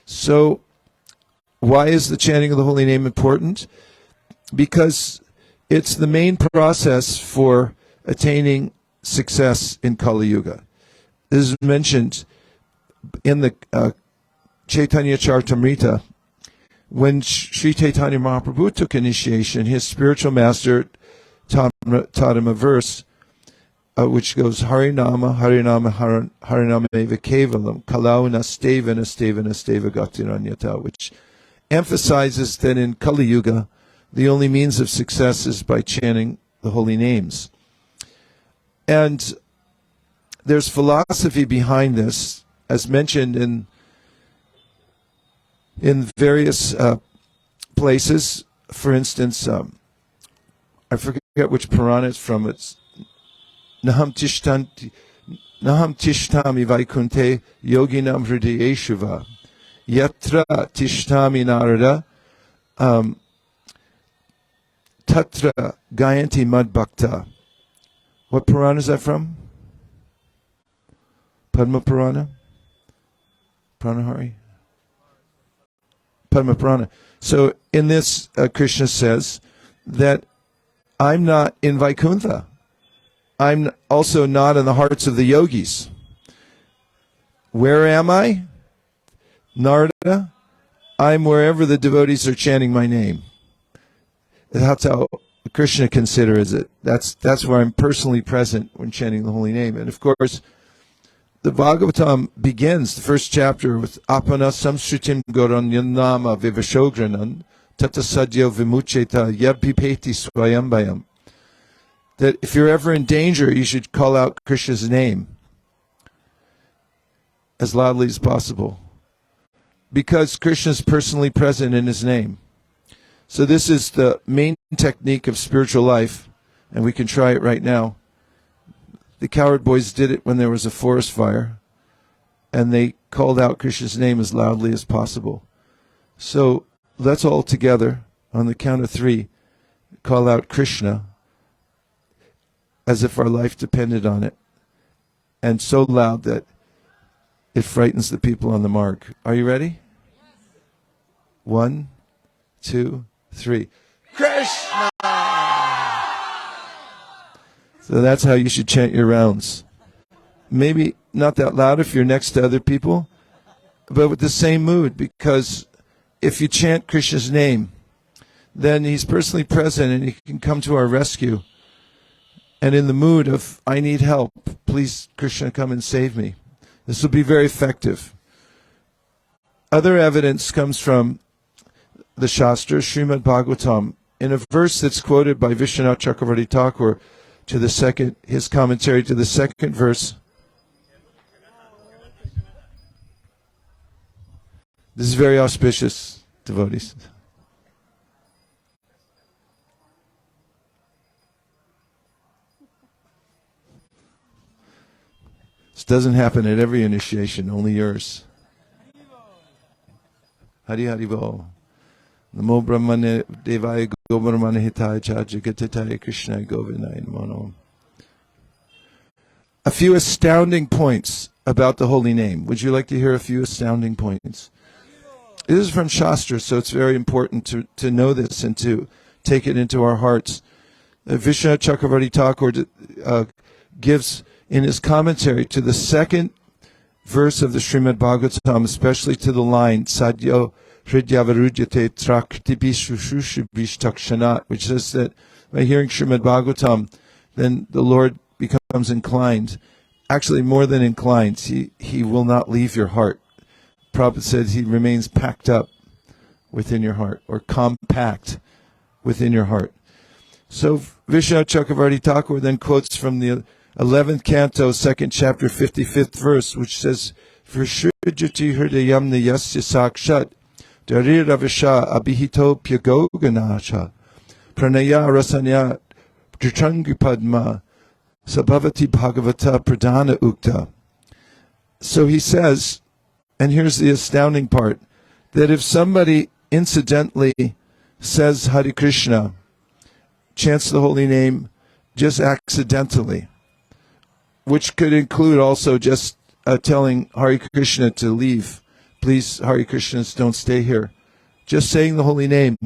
So why is the chanting of the holy name important? Because it's the main process for attaining success in Kali Yuga. This is mentioned in the Chaitanya Charitamrita. When Sri Chaitanya Mahaprabhu took initiation, his spiritual master taught him a verse which goes Harinama, Harinama, Harinama eva kevalam, Kalau nasteva, nasteva, nasteva gatiranyata, which emphasizes that in Kali Yuga, the only means of success is by chanting the holy names. And there's philosophy behind this, as mentioned in various places. For instance, I forget which Purana it's from. It's Naham tishtami vaikunte yoginam hridayeshuva yatra tishtami narada tatra gayanti madbhakta. What Purana is that from? Padma Purana? Pranahari? Padma Purana. So in this, Krishna says that I'm not in Vaikuntha. I'm also not in the hearts of the yogis. Where am I? Narada? I'm wherever the devotees are chanting my name. That's how Krishna considers it. That's where I'm personally present when chanting the holy name. And of course, the Bhagavatam begins the first chapter with Apana samsritim goranyanama vivashogranan tata sadyo vimucheta yabhipeti swayambayam. That if you're ever in danger, you should call out Krishna's name as loudly as possible, because Krishna is personally present in his name. So this is the main technique of spiritual life, and we can try it right now. The coward boys did it when there was a forest fire, and they called out Krishna's name as loudly as possible. So let's all together, on the count of 3, call out Krishna as if our life depended on it, and so loud that it frightens the people on the mark. Are you ready? 1, 2, 3. Krishna! So that's how you should chant your rounds. Maybe not that loud if you're next to other people, but with the same mood, because if you chant Krishna's name, then he's personally present and he can come to our rescue. And in the mood of, I need help, please, Krishna, come and save me. This will be very effective. Other evidence comes from the Shastra, Srimad Bhagavatam, in a verse that's quoted by Vishwanath Chakravarti Thakur to the second, his commentary to the second verse. This is very auspicious, devotees. This doesn't happen at every initiation, only yours. Hari Hari Bo. Namo Brahmane Devaya Gobrahmane Hitaya Jagatitaya Krishna Govindaya Namo. A few astounding points about the holy name. Would you like to hear a few astounding points? This is from Shastra, so it's very important to know this and to take it into our hearts. Vishwanath Chakravarti Thakur gives in his commentary to the second verse of the Srimad Bhagavatam, especially to the line Sadyo Hridyavarujyate Traktibishushushibishtakshanat, which says that by hearing Srimad Bhagavatam, then the Lord becomes inclined. Actually, more than inclined, he will not leave your heart. Prabhupada said he remains packed up within your heart, or compact within your heart. So Vishwanath Chakravarti Thakur then quotes from the 11th canto, 2nd chapter, 55th verse, which says, Vrishujati hridayamna yasya sakshat Dariravasha abhihito pyagoganasha pranaya rasanya dritrangipadma sabhavati bhagavata pradhana ukta. So he says, and here's the astounding part, that if somebody incidentally says Hare Krishna, chants the holy name just accidentally, which could include also just telling Hare Krishna to leave please, Hare Krishnas, don't stay here. Just saying the holy name.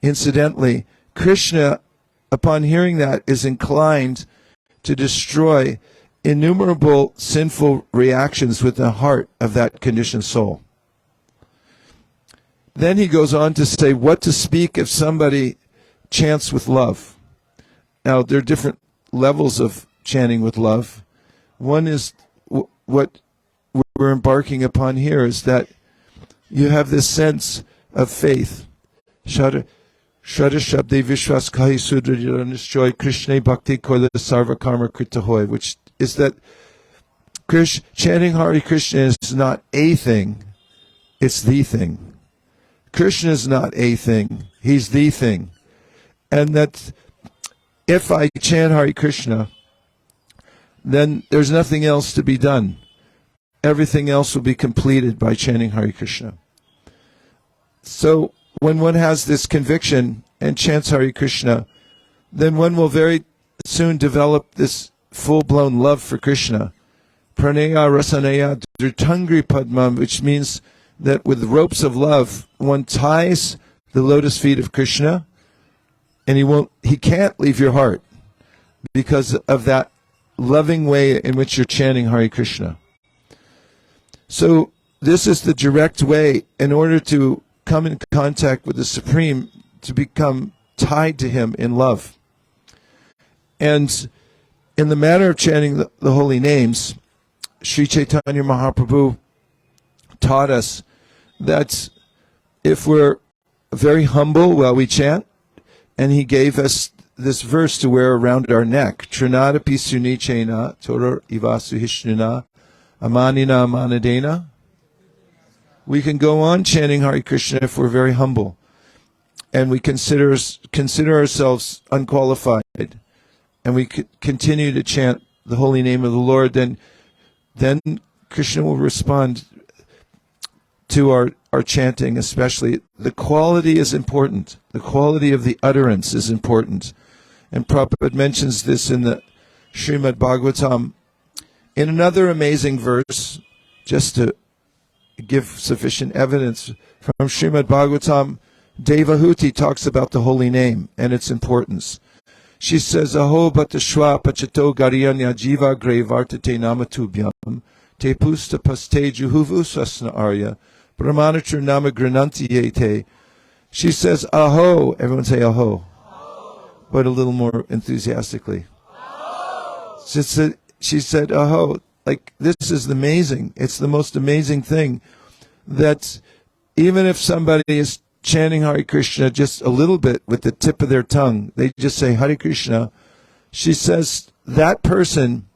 Incidentally, Krishna, upon hearing that, is inclined to destroy innumerable sinful reactions with the heart of that conditioned soul. Then he goes on to say what to speak if somebody chants with love. Now, there are different levels of chanting with love. One is what we're embarking upon here, is that you have this sense of faith. Shraddha Shabde Vishwas Kahi Sudra Nishchoy Krishna Bhakti Koila Sarva Karma Krita Hoy, which is that chanting Hare Krishna is not a thing, it's the thing. Krishna is not a thing, he's the thing. And that if I chant Hare Krishna, then there's nothing else to be done. Everything else will be completed by chanting Hare Krishna. So when one has this conviction and chants Hare Krishna, then one will very soon develop this full-blown love for Krishna. Pranaya Rasanaya Dritangri Padmam, which means that with ropes of love, one ties the lotus feet of Krishna, and he can't leave your heart because of that loving way in which you're chanting Hare Krishna. So this is the direct way in order to come in contact with the Supreme, to become tied to Him in love. And in the matter of chanting the holy names, Sri Chaitanya Mahaprabhu taught us that if we're very humble while we chant, and he gave us this verse to wear around our neck, Trinadapi Sunichena, Toror Ivasu Hishnuna, Amanina Amanadena. We can go on chanting Hare Krishna if we're very humble, and we consider ourselves unqualified, and we continue to chant the holy name of the Lord, then Krishna will respond to our chanting, especially. The quality is important. The quality of the utterance is important. And Prabhupada mentions this in the Srimad Bhagavatam. In another amazing verse, just to give sufficient evidence, from Srimad Bhagavatam, Devahuti talks about the holy name and its importance. She says, Aho batashwa pachato garyanya jiva gre vartate namatubhyam te pusta paste juhuvu sasna arya brahmanatra nama grananti yete. She says, Aho. Everyone say Aho. But a little more enthusiastically. She said, Aho. Like, this is amazing. It's the most amazing thing that even if somebody is chanting Hare Krishna just a little bit with the tip of their tongue, they just say Hare Krishna, she says that person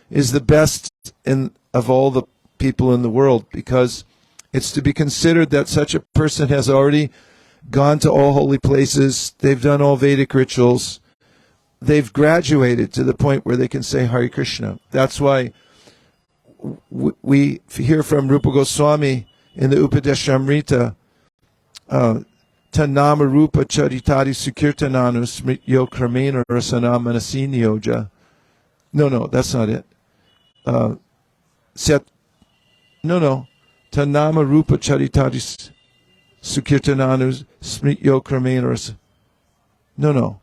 is the best of all the people in the world, because it's to be considered that such a person has already gone to all holy places, they've done all Vedic rituals, they've graduated to the point where they can say Hare Krishna. That's why we hear from Rupa Goswami in the Upadeshamrita, Tanama Rupa Charitari Sukirtananu Smrityo Kramena Rasana Manasinyoja. No, that's not it. Tanama Rupa Charitari Sukirtananu Smrityo Kramena Rasana.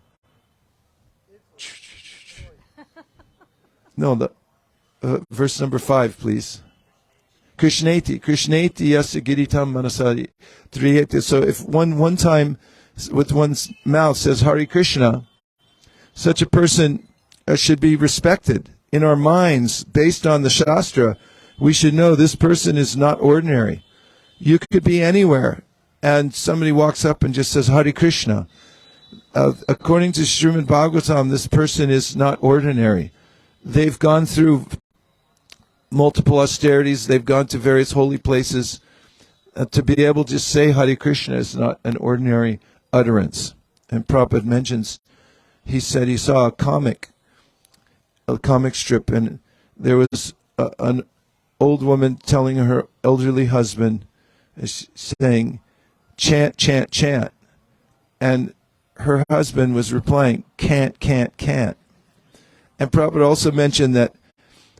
No, verse number 5, please. Krishneti yasa giritam manasari triyete. So if one time with one's mouth says Hare Krishna, such a person should be respected. In our minds, based on the Shastra, we should know this person is not ordinary. You could be anywhere, and somebody walks up and just says Hare Krishna. According to Srimad Bhagavatam, this person is not ordinary. They've gone through multiple austerities, they've gone to various holy places. To be able to say Hare Krishna is not an ordinary utterance. And Prabhupada mentions, he said he saw a comic strip, and there was an old woman telling her elderly husband, saying, chant, chant, chant. And her husband was replying, can't, can't, can't. And Prabhupada also mentioned that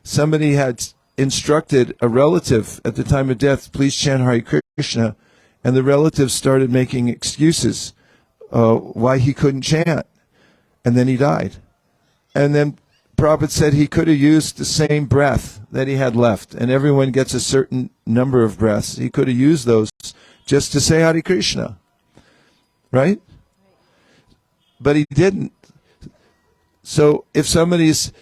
somebody had instructed a relative at the time of death, please chant Hare Krishna, and the relative started making excuses why he couldn't chant, and then he died. And then Prabhupada said he could have used the same breath that he had left, and everyone gets a certain number of breaths. He could have used those just to say Hare Krishna, right? But he didn't. So if somebody's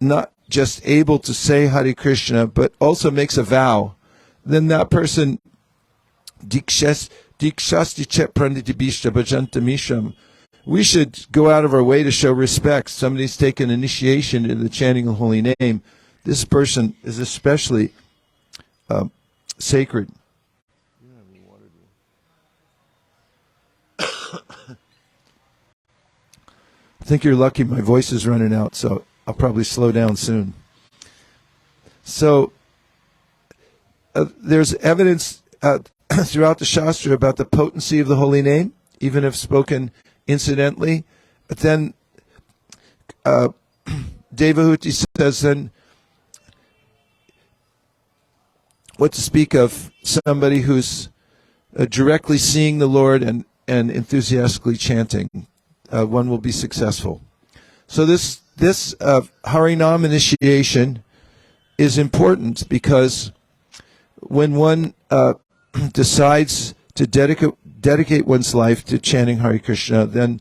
not just able to say Hare Krishna, but also makes a vow, then that person, we should go out of our way to show respect. Somebody's taken initiation in the chanting of the holy name. This person is especially sacred. I think you're lucky my voice is running out, so I'll probably slow down soon. So there's evidence throughout the Shastra about the potency of the holy name, even if spoken incidentally. But then Devahuti says, then what to speak of somebody who's directly seeing the Lord and enthusiastically chanting, one will be successful. So this Harinam initiation is important because when one decides to dedicate one's life to chanting Hare Krishna, then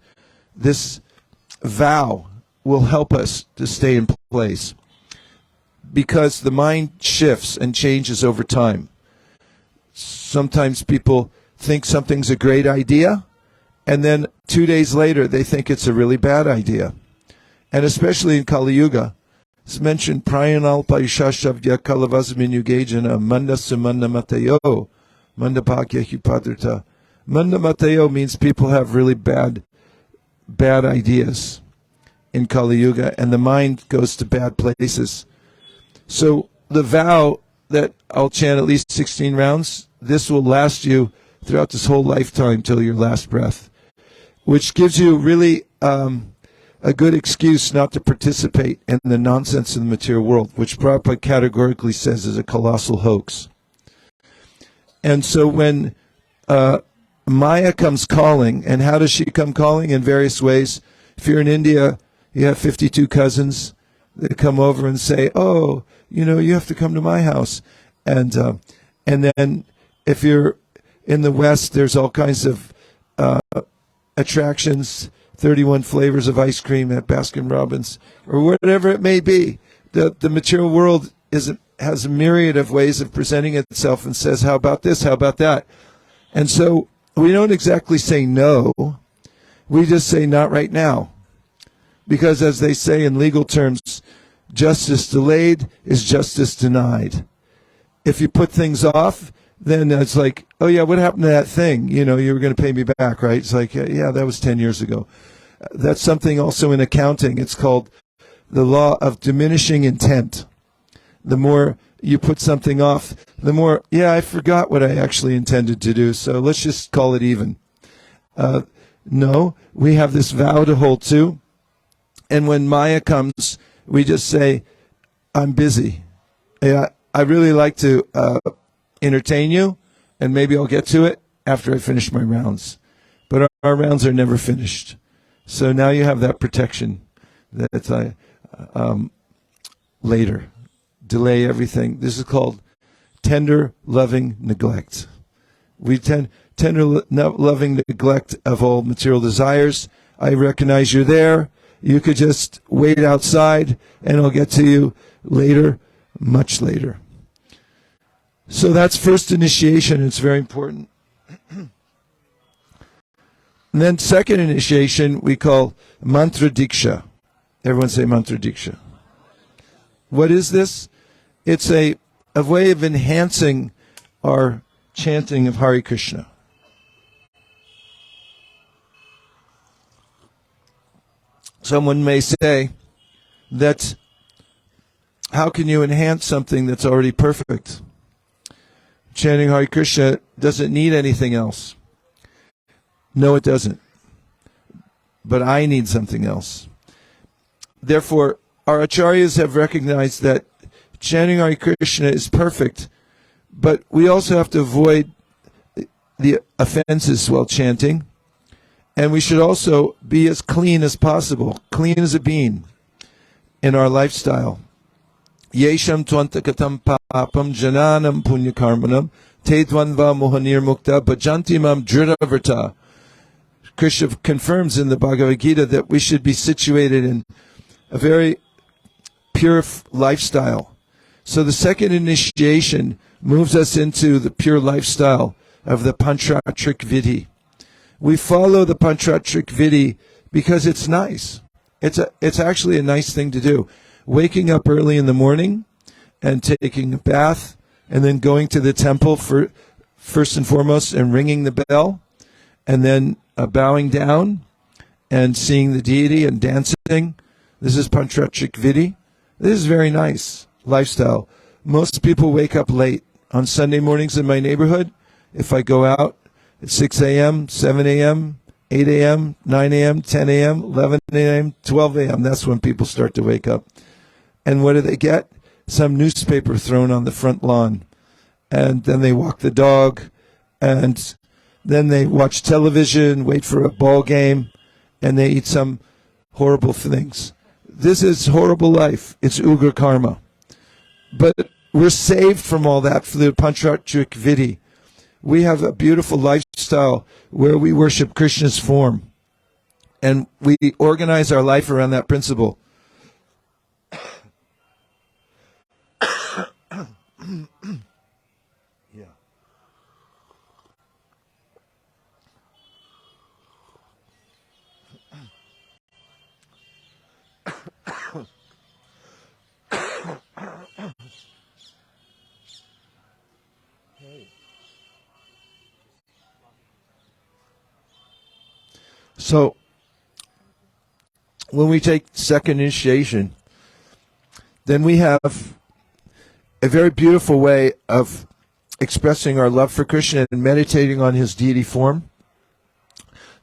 this vow will help us to stay in place, because the mind shifts and changes over time. Sometimes people think something's a great idea, and then 2 days later they think it's a really bad idea. And especially in Kali Yuga, it's mentioned Prayanal Paishashavya Kalavasmin Yugajana Manda Sumanda Matayo Manda Bhakya Hupadrita. Manda Matayo means people have really bad ideas in Kali Yuga, and the mind goes to bad places. So the vow that I'll chant at least 16 rounds, this will last you throughout this whole lifetime till your last breath, which gives you really a good excuse not to participate in the nonsense in the material world, which Prabhupada categorically says is a colossal hoax. And so when Maya comes calling, and how does she come calling? In various ways. If you're in India, you have 52 cousins that come over and say, oh, you have to come to my house. And then if you're in the West, there's all kinds of attractions, 31 flavors of ice cream at Baskin-Robbins, or whatever it may be. The material world has a myriad of ways of presenting itself and says, how about this, how about that? And so we don't exactly say no, we just say not right now. Because as they say in legal terms, justice delayed is justice denied. If you put things off, then it's like, oh yeah, what happened to that thing? You were going to pay me back, right? It's like, yeah, that was 10 years ago. That's something also in accounting. It's called the law of diminishing intent. The more you put something off, the more, yeah, I forgot what I actually intended to do, so let's just call it even. No, we have this vow to hold to. And when Maya comes, we just say, I'm busy. Yeah, I really like to entertain you, and maybe I'll get to it after I finish my rounds. But our rounds are never finished. So now you have that protection that later. Delay everything. This is called tender, loving neglect. We tender, loving neglect of all material desires. I recognize you're there. You could just wait outside, and I'll get to you later, much later. So that's first initiation. It's very important. And then second initiation we call mantra diksha. Everyone say mantra diksha. What is this? It's a way of enhancing our chanting of Hare Krishna. Someone may say that how can you enhance something that's already perfect? Chanting Hare Krishna doesn't need anything else. No, it doesn't. But I need something else. Therefore, our acharyas have recognized that chanting Hare Krishna is perfect, but we also have to avoid the offenses while chanting, and we should also be as clean as possible, clean as a bean in our lifestyle. Yesham twantakatam papam jananam punyakarmanam te dvanva mohanir mukta bhajantimam dritavrta. Krishna confirms in the Bhagavad Gita that we should be situated in a very pure lifestyle. So the second initiation moves us into the pure lifestyle of the Panchratrik Vidhi. We follow the Panchratrik Vidhi because it's nice. It's actually a nice thing to do. Waking up early in the morning and taking a bath and then going to the temple for first and foremost and ringing the bell and then bowing down and seeing the deity and dancing. This is Panchratrik Vidhi. This is very nice lifestyle. Most people wake up late. On Sunday mornings in my neighborhood, if I go out at 6 a.m., 7 a.m., 8 a.m., 9 a.m., 10 a.m., 11 a.m., 12 a.m., that's when people start to wake up. And what do they get? Some newspaper thrown on the front lawn. And then they walk the dog, and then they watch television, wait for a ball game, and they eat some horrible things. This is horrible life. It's Ugra karma. But we're saved from all that for the Panchratrik Vidhi. We have a beautiful lifestyle where we worship Krishna's form. And we organize our life around that principle. Yeah. So, when we take second initiation, then we have a very beautiful way of expressing our love for Krishna and meditating on his deity form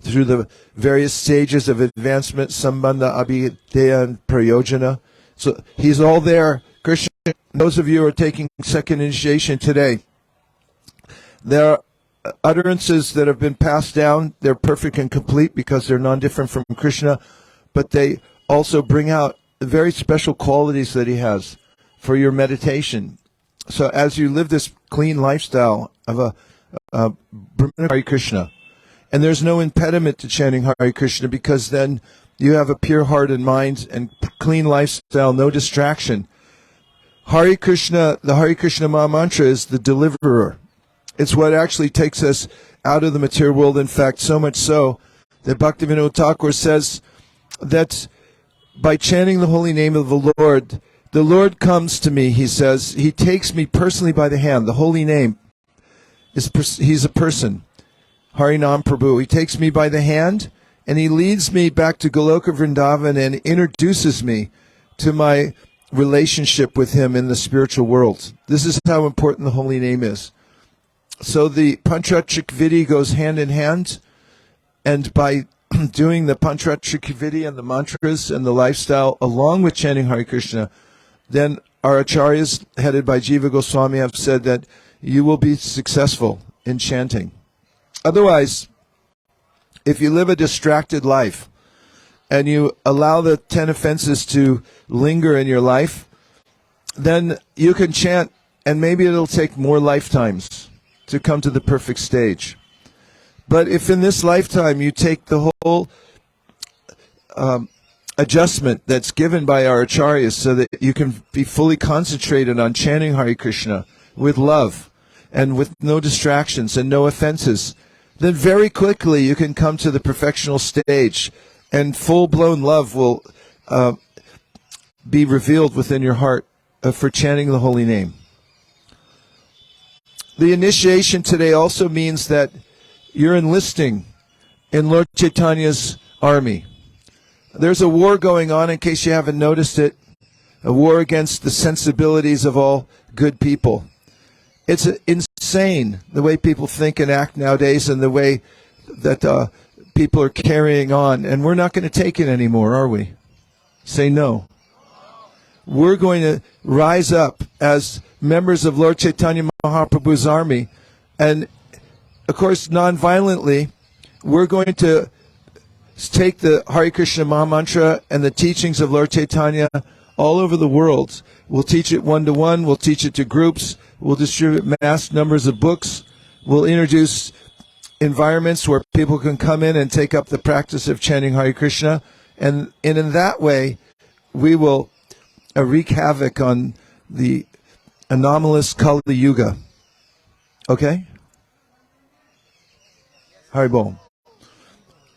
through the various stages of advancement, sambandha, abhideya, and prayojana. So he's all there. Krishna, those of you who are taking second initiation today, there are utterances that have been passed down. They're perfect and complete because they're non-different from Krishna, but they also bring out the very special qualities that he has for your meditation. So as you live this clean lifestyle of a Brahmana Hare Krishna, and there's no impediment to chanting Hare Krishna because then you have a pure heart and mind and clean lifestyle, no distraction. Hare Krishna, the Hare Krishna Maha Mantra is the deliverer. It's what actually takes us out of the material world. In fact, so much so that Bhaktivinoda Thakur says that by chanting the holy name of the Lord comes to me, he says. He takes me personally by the hand. The holy name, he's a person. Harinam Prabhu. He takes me by the hand and he leads me back to Goloka Vrindavan and introduces me to my relationship with him in the spiritual world. This is how important the holy name is. So the Panchratrik Vidhi goes hand in hand, and by doing the Panchratrik Vidhi and the mantras and the lifestyle along with chanting Hare Krishna, then our acharyas, headed by Jiva Goswami, have said that you will be successful in chanting. Otherwise, if you live a distracted life and you allow the 10 offenses to linger in your life, then you can chant, and maybe it'll take more lifetimes to come to the perfect stage. But if in this lifetime you take the whole adjustment that's given by our acharyas so that you can be fully concentrated on chanting Hare Krishna with love and with no distractions and no offenses, then very quickly you can come to the perfectional stage, and full-blown love will be revealed within your heart for chanting the holy name. The initiation today also means that you're enlisting in Lord Chaitanya's army. There's a war going on, in case you haven't noticed it, a war against the sensibilities of all good people. It's insane the way people think and act nowadays and the way that people are carrying on. And we're not going to take it anymore, are we? Say no. we're going to rise up as members of Lord Chaitanya Mahaprabhu's army. And, of course, non-violently, we're going to take the Hare Krishna Mahamantra and the teachings of Lord Chaitanya all over the world. We'll teach it one-to-one. We'll teach it to groups. We'll distribute mass numbers of books. We'll introduce environments where people can come in and take up the practice of chanting Hare Krishna. And in that way, we will wreak havoc on the anomalous Kali Yuga. Okay? Haribol.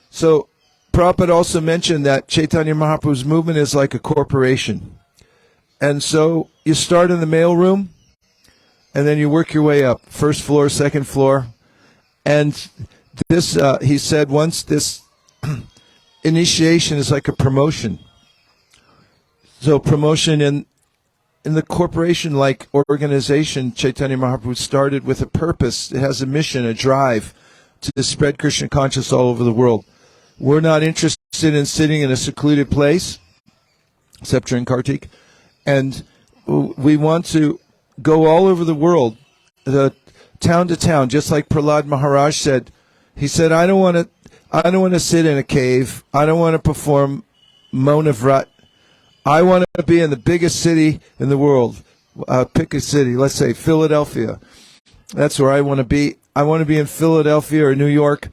So, Prabhupada also mentioned that Chaitanya Mahaprabhu's movement is like a corporation. And so, you start in the mailroom, and then you work your way up. First floor, second floor. And this, he said once, this initiation is like a promotion. So promotion in the corporation-like organization, Chaitanya Mahaprabhu started with a purpose. It has a mission, a drive to spread Krishna consciousness all over the world. We're not interested in sitting in a secluded place, except during Kartik, and we want to go all over the world, town to town, just like Prahlad Maharaj said. He said, I don't want to sit in a cave. I don't want to perform Mauna Vrat. I want to be in the biggest city in the world. Pick a city, let's say Philadelphia. That's where I want to be. I want to be in Philadelphia or New York,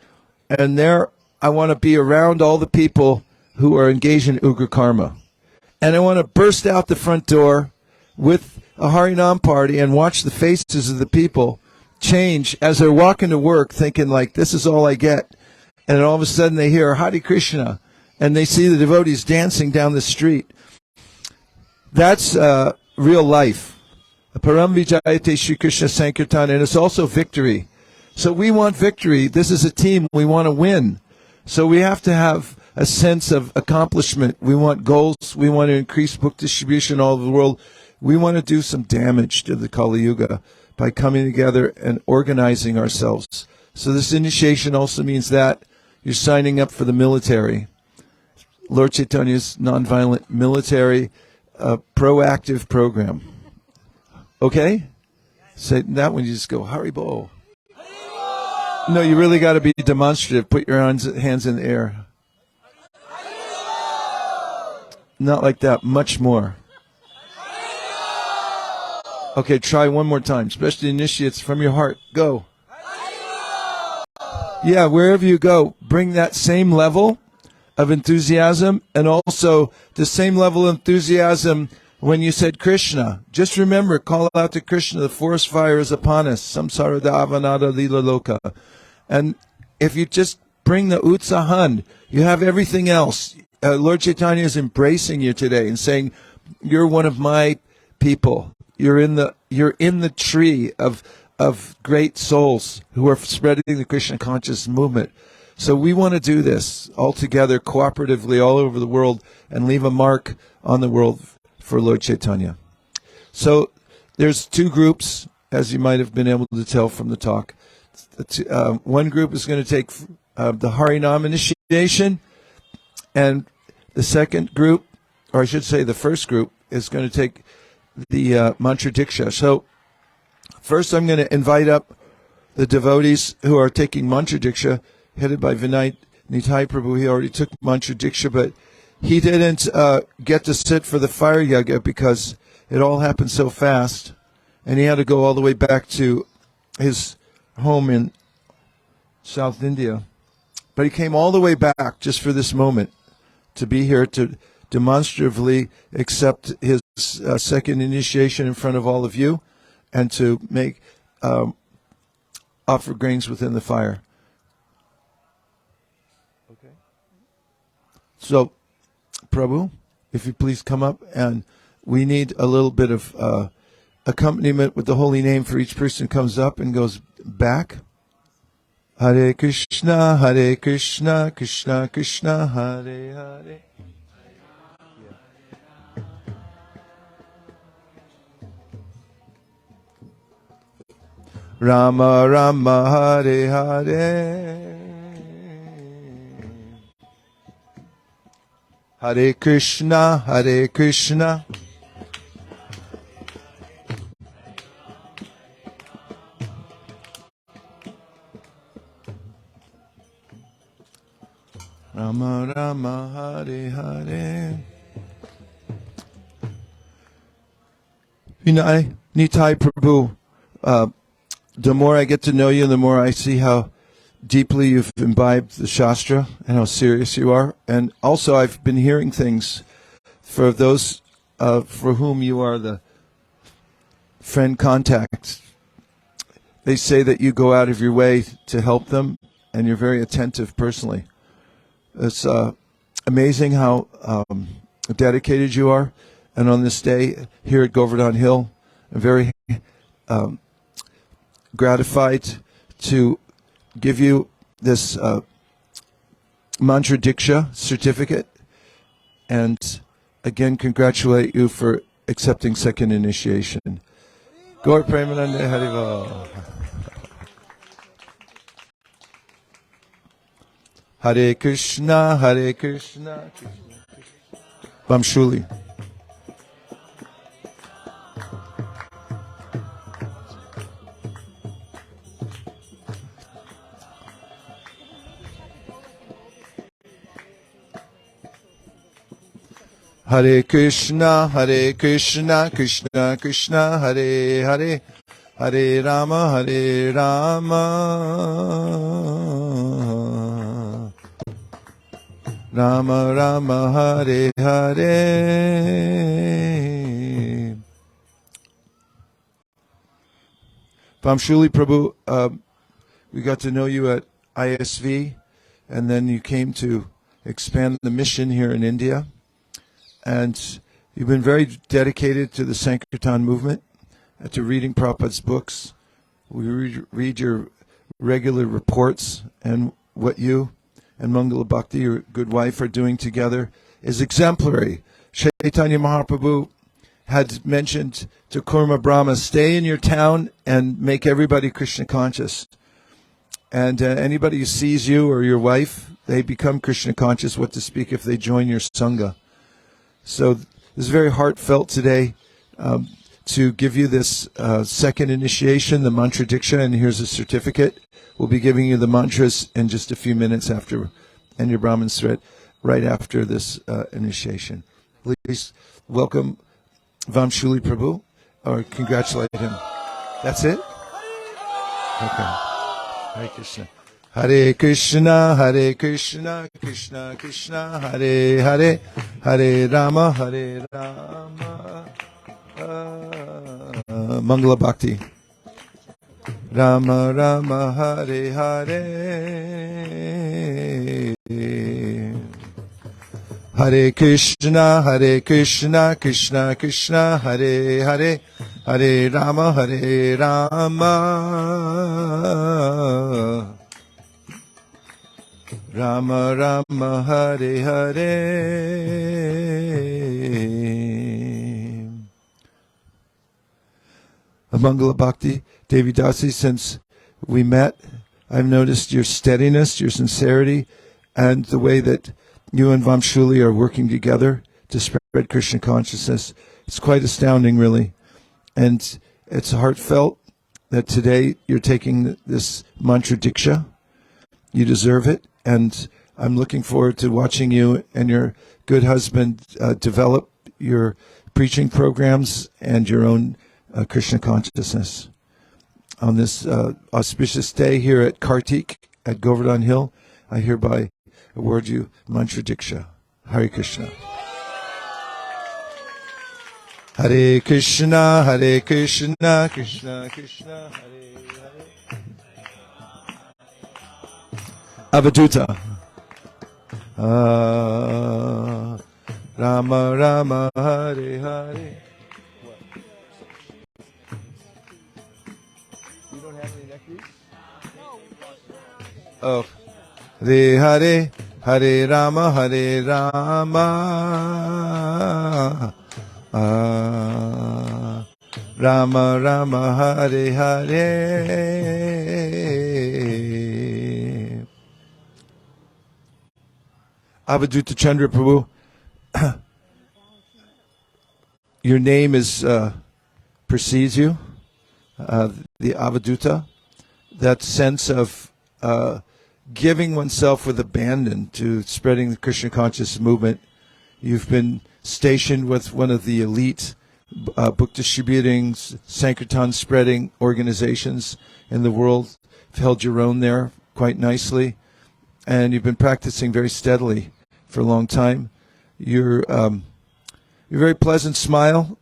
and there I want to be around all the people who are engaged in Ugra Karma. And I want to burst out the front door with a Harinam party and watch the faces of the people change as they're walking to work thinking like, this is all I get. And then all of a sudden they hear Hare Krishna and they see the devotees dancing down the street. That's real life. Param Vijayate Shri Krishna Sankirtan, and it's also victory. So we want victory. This is a team. We want to win. So we have to have a sense of accomplishment. We want goals. We want to increase book distribution all over the world. We want to do some damage to the Kali Yuga by coming together and organizing ourselves. So this initiation also means that you're signing up for the military. Lord Chaitanya's nonviolent military proactive program. Okay? Say that one, you just go, Haribo. No, you really got to be demonstrative. Put your hands in the air. Not like that, much more. Okay, try one more time, especially initiates from your heart. Go. Yeah, wherever you go, bring that same level of enthusiasm and also the same level of enthusiasm when you said Krishna. Just remember, call out to Krishna, the forest fire is upon us. Samsara Avanada Lila Loka. And if you just bring the Utsahan, you have everything else. Lord Chaitanya is embracing you today and saying, you're one of my people. You're in the tree of great souls who are spreading the Krishna conscious movement. So we want to do this all together, cooperatively, all over the world, and leave a mark on the world for Lord Chaitanya. So there's two groups, as you might have been able to tell from the talk. One group is going to take the Harinam initiation, and the second group, or I should say the first group, is going to take the mantra diksha. So first I'm going to invite up the devotees who are taking mantra diksha, headed by Vinay Nitai Prabhu. He already took mantra diksha, but he didn't get to sit for the fire yaga because it all happened so fast, and he had to go all the way back to his home in South India. But he came all the way back just for this moment to be here to demonstratively accept his second initiation in front of all of you and to make offer grains within the fire. Okay. So, Prabhu, if you please come up, and we need a little bit of accompaniment with the holy name for each person who comes up and goes back. Hare Krishna, Krishna Krishna, Hare Hare. Rama Rama, Hare Hare. Hare Krishna, Rama Rama Hare Hare. Vinay, Nitai Prabhu, the more I get to know you, the more I see how deeply you've imbibed the Shastra and how serious you are. And also I've been hearing things for those for whom you are the friend contact. They say that you go out of your way to help them, and you're very attentive personally. It's amazing how dedicated you are. And on this day here at Govardhan Hill, I'm very gratified to give you this mantra diksha certificate, and again congratulate you for accepting second initiation. Gaur Premanande Harival. Hare Krishna, Hare Krishna, Krishna Krishna. Vamshuli. Hare Krishna, Krishna Krishna, Hare Hare, Hare Rama, Rama Rama, Hare Hare. Vamshuli Prabhu, we got to know you at ISV, and then you came to expand the mission here in India. And you've been very dedicated to the Sankirtan movement, to reading Prabhupada's books. We read your regular reports, and what you and Mangala Bhakti, your good wife, are doing together is exemplary. Chaitanya Mahaprabhu had mentioned to Kurma Brahma, stay in your town and make everybody Krishna conscious. And anybody who sees you or your wife, they become Krishna conscious, what to speak if they join your Sangha. So this is very heartfelt today to give you this second initiation, the mantra diksha, and here's a certificate. We'll be giving you the mantras in just a few minutes after, and your Brahmin thread, right after this initiation. Please welcome Vamshuli Prabhu, or congratulate him. That's it? Okay. Hare Krishna. Hare Krishna, Krishna Krishna, Hare Hare, Hare Rama, Mangala Bhakti. Rama Rama, Hare Hare. Hare Krishna, Krishna Krishna, Hare Hare, Hare Rama, Rama Rama, Hare Hare. Mangala Bhakti, Devi Dasi, since we met, I've noticed your steadiness, your sincerity, and the way that you and Vamshuli are working together to spread Krishna consciousness. It's quite astounding, really. And it's heartfelt that today you're taking this mantra diksha. You deserve it. And I'm looking forward to watching you and your good husband develop your preaching programs and your own Krishna consciousness. On this auspicious day here at Kartik at Govardhan Hill, I hereby award you mantra diksha. Hare Krishna. Hare Krishna, Krishna Krishna, Hare Hare. Avaduta. Rama Rama, Hare Hare. You don't have any necklace? Oh. Hare Hare, Hare Rama, Rama Rama, Hare Hare. Avaduta Chandra Prabhu, your name is precedes you, the Avaduta, that sense of giving oneself with abandon to spreading the Krishna conscious movement. You've been stationed with one of the elite book distributing, Sankirtan spreading organizations in the world. You've held your own there quite nicely, and you've been practicing very steadily for a long time. Your very pleasant smile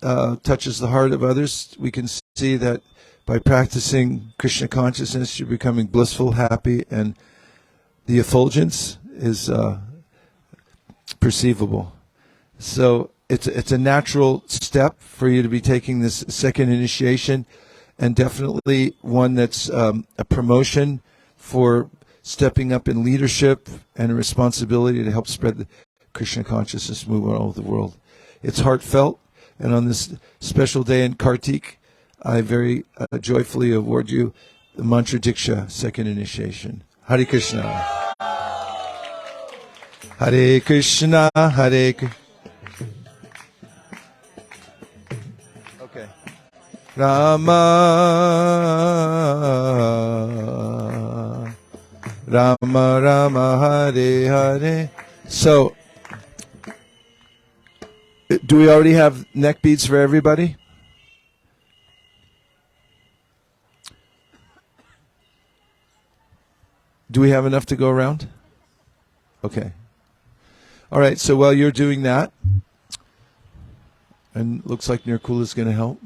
touches the heart of others. We can see that by practicing Krishna consciousness, you're becoming blissful, happy, and the effulgence is perceivable. So it's a natural step for you to be taking this second initiation, and definitely one that's a promotion for stepping up in leadership and a responsibility to help spread the Krishna consciousness movement all over the world. It's heartfelt, and on this special day in Kartik, I very joyfully award you the Mantra Diksha, second initiation. Hare Krishna. Hare Krishna, Hare Krishna. Okay. Rama, Rama, Rama, Hare Hare. So, do we already have neck beads for everybody? Do we have enough to go around? Okay. All right, so while you're doing that, and looks like Nirkula is going to help.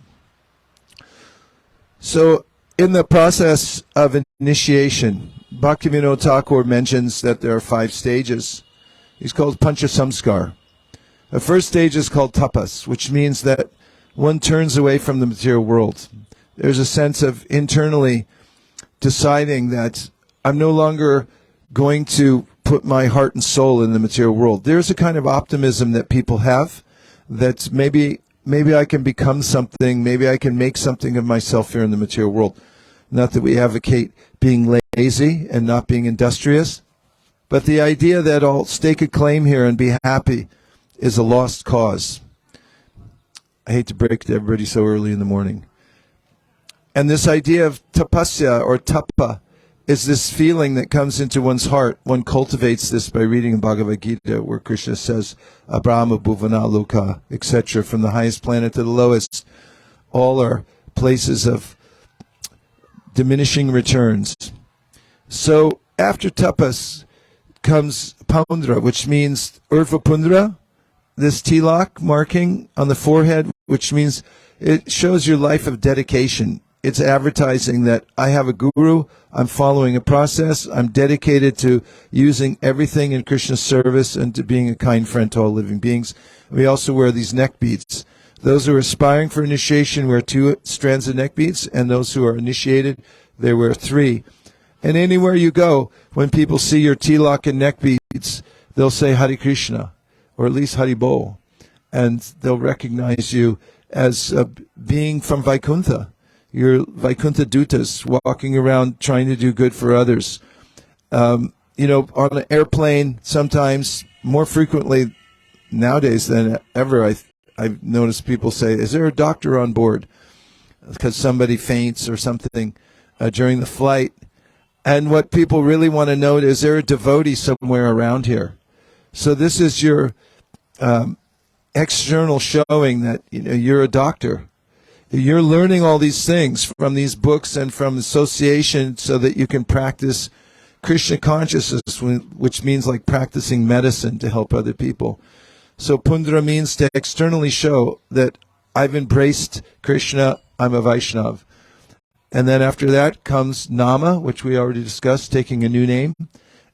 So in the process of initiation, Bhaktivinoda Thakur mentions that there are 5 stages. He's called Pancha Samskar. The first stage is called tapas, which means that one turns away from the material world. There's a sense of internally deciding that I'm no longer going to put my heart and soul in the material world. There's a kind of optimism that people have that maybe I can become something, maybe I can make something of myself here in the material world. Not that we advocate being lazy and not being industrious, but the idea that I'll stake a claim here and be happy is a lost cause. I hate to break it to everybody so early in the morning. And this idea of tapasya or tapa is this feeling that comes into one's heart. One cultivates this by reading Bhagavad Gita, where Krishna says, Abrahma Bhuvana Loka, etc., from the highest planet to the lowest. All are places of diminishing returns. So after tapas comes pundra, which means urva pundra, this tilak marking on the forehead, which means it shows your life of dedication. It's advertising that I have a guru, I'm following a process, I'm dedicated to using everything in Krishna's service and to being a kind friend to all living beings. We also wear these neck beads. Those who are aspiring for initiation wear 2 strands of neck beads, and those who are initiated, they wear 3. And anywhere you go, when people see your tilak and neck beads, they'll say Hare Krishna, or at least Hari Bol, and they'll recognize you as being from Vaikuntha. You're Vaikuntha Dutas, walking around trying to do good for others. On an airplane, sometimes, more frequently nowadays than ever, I've noticed people say, is there a doctor on board? Because somebody faints or something during the flight. And what people really want to know is there a devotee somewhere around here? So this is your external showing that you're a doctor. You're learning all these things from these books and from association so that you can practice Krishna consciousness, which means like practicing medicine to help other people. So pundra means to externally show that I've embraced Krishna, I'm a Vaishnav. And then after that comes nama, which we already discussed, taking a new name.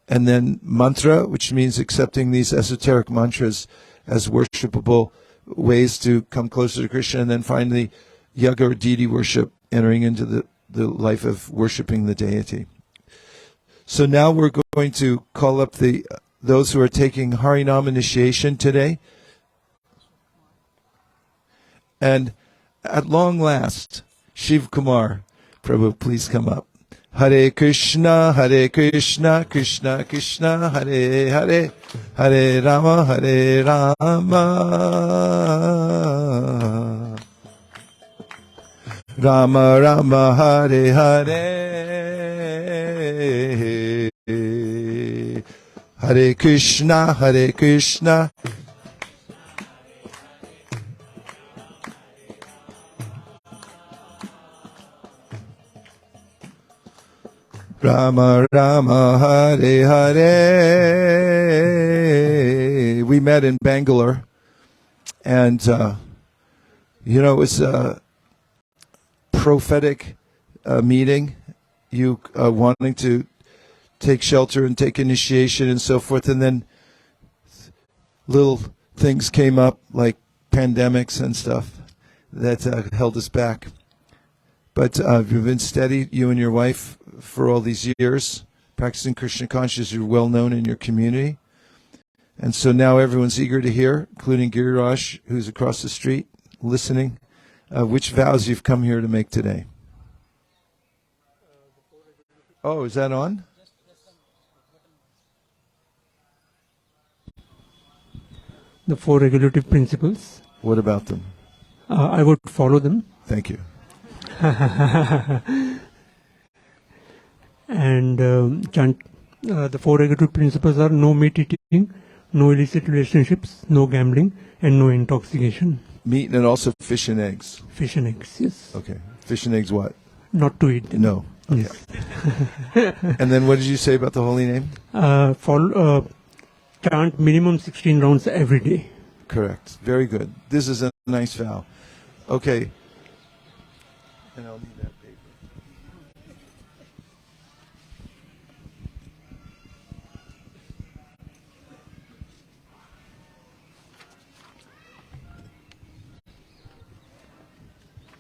And then mantra, which means accepting these esoteric mantras as worshipable ways to come closer to Krishna. And then finally, yaga or deity worship, entering into the life of worshiping the deity. So now we're going to call up those who are taking Harinam initiation today. And at long last, Shiv Kumar, Prabhu, please come up. Hare Krishna, Krishna Krishna, Hare Hare, Hare Rama, Rama Rama, Hare Hare, Hare Krishna, Hare Krishna. Rama Rama Hare Hare. We met in Bangalore, and it was a prophetic meeting. You wanting to take shelter and take initiation and so forth, and then little things came up like pandemics and stuff that held us back. But you've been steady, you and your wife, for all these years, practicing Krishna consciousness. You're well known in your community. And so now everyone's eager to hear, including Giriraj, who's across the street, listening, which vows you've come here to make today. Oh, is that on? The 4 regulative principles. What about them? I would follow them. Thank you. And chant. The 4 regulative principles are no meat eating, no illicit relationships, no gambling, and no intoxication. Meat and also fish and eggs. Fish and eggs, yes. Okay. Fish and eggs what? Not to eat them. No. Okay. Yes. And then what did you say about the holy name? Chant minimum 16 rounds every day. Correct. Very good. This is a nice vow. Okay. And I'll need that paper.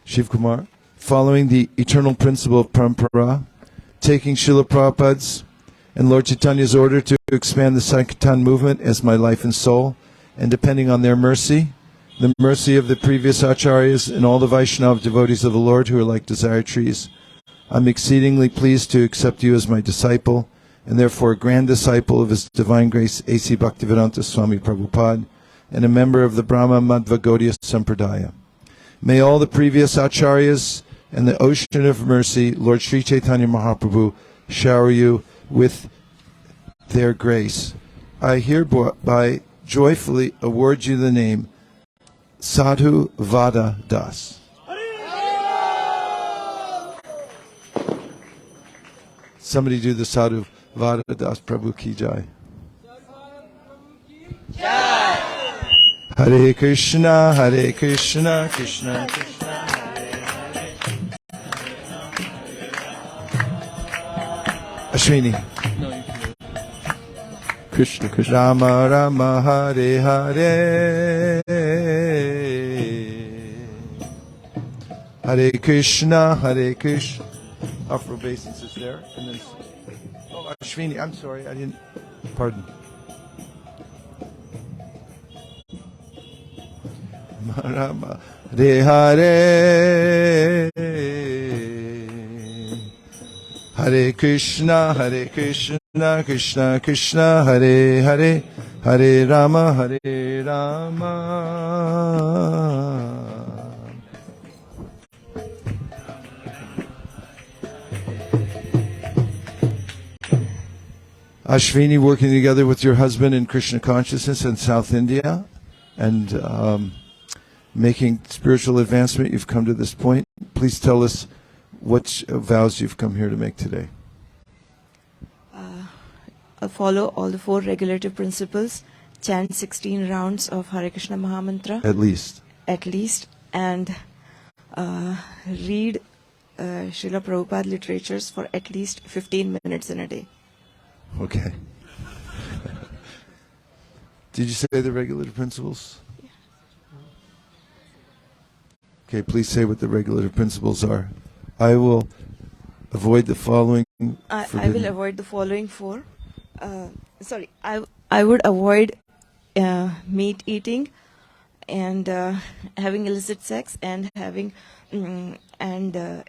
Shiv Kumar, following the eternal principle of parampara, taking Srila Prabhupada's and Lord Chaitanya's order to expand the Sankirtan movement as my life and soul, and depending on their mercy, the mercy of the previous acharyas and all the Vaishnava devotees of the Lord who are like desire trees, I'm exceedingly pleased to accept you as my disciple, and therefore a grand disciple of His Divine Grace A.C. Bhaktivedanta Swami Prabhupada, and a member of the Brahma Madhva Gaudiya Sampradaya. May all the previous acharyas and the ocean of mercy, Lord Sri Chaitanya Mahaprabhu, shower you with their grace. I hereby joyfully award you the name Sadhu Vada Das. Somebody do the Sadhu Vada Das Prabhu Ki Jai. Hare Krishna, Hare Krishna, Krishna Krishna, Hare Hare. Ashwini. Krishna Krishna. Rama Rama Hare Hare. Hare Krishna, Hare Krishna. Afro obeisance is there. And then, oh, Ashwini, I'm sorry, I didn't, pardon. Rama Hare Hare. Hare Krishna, Krishna Krishna, Hare Hare, Hare Rama, Hare Rama. Ashwini, working together with your husband in Krishna consciousness in South India and making spiritual advancement, you've come to this point. Please tell us what vows you've come here to make today. Follow all the 4 regulative principles, chant 16 rounds of Hare Krishna Mahamantra. At least. And read Srila Prabhupada literatures for at least 15 minutes in a day. Okay. Did you say the regulative principles? Yeah. Okay, please say what the regulative principles are. I will avoid the following. I will avoid the following 4. I would avoid meat eating and having illicit sex and having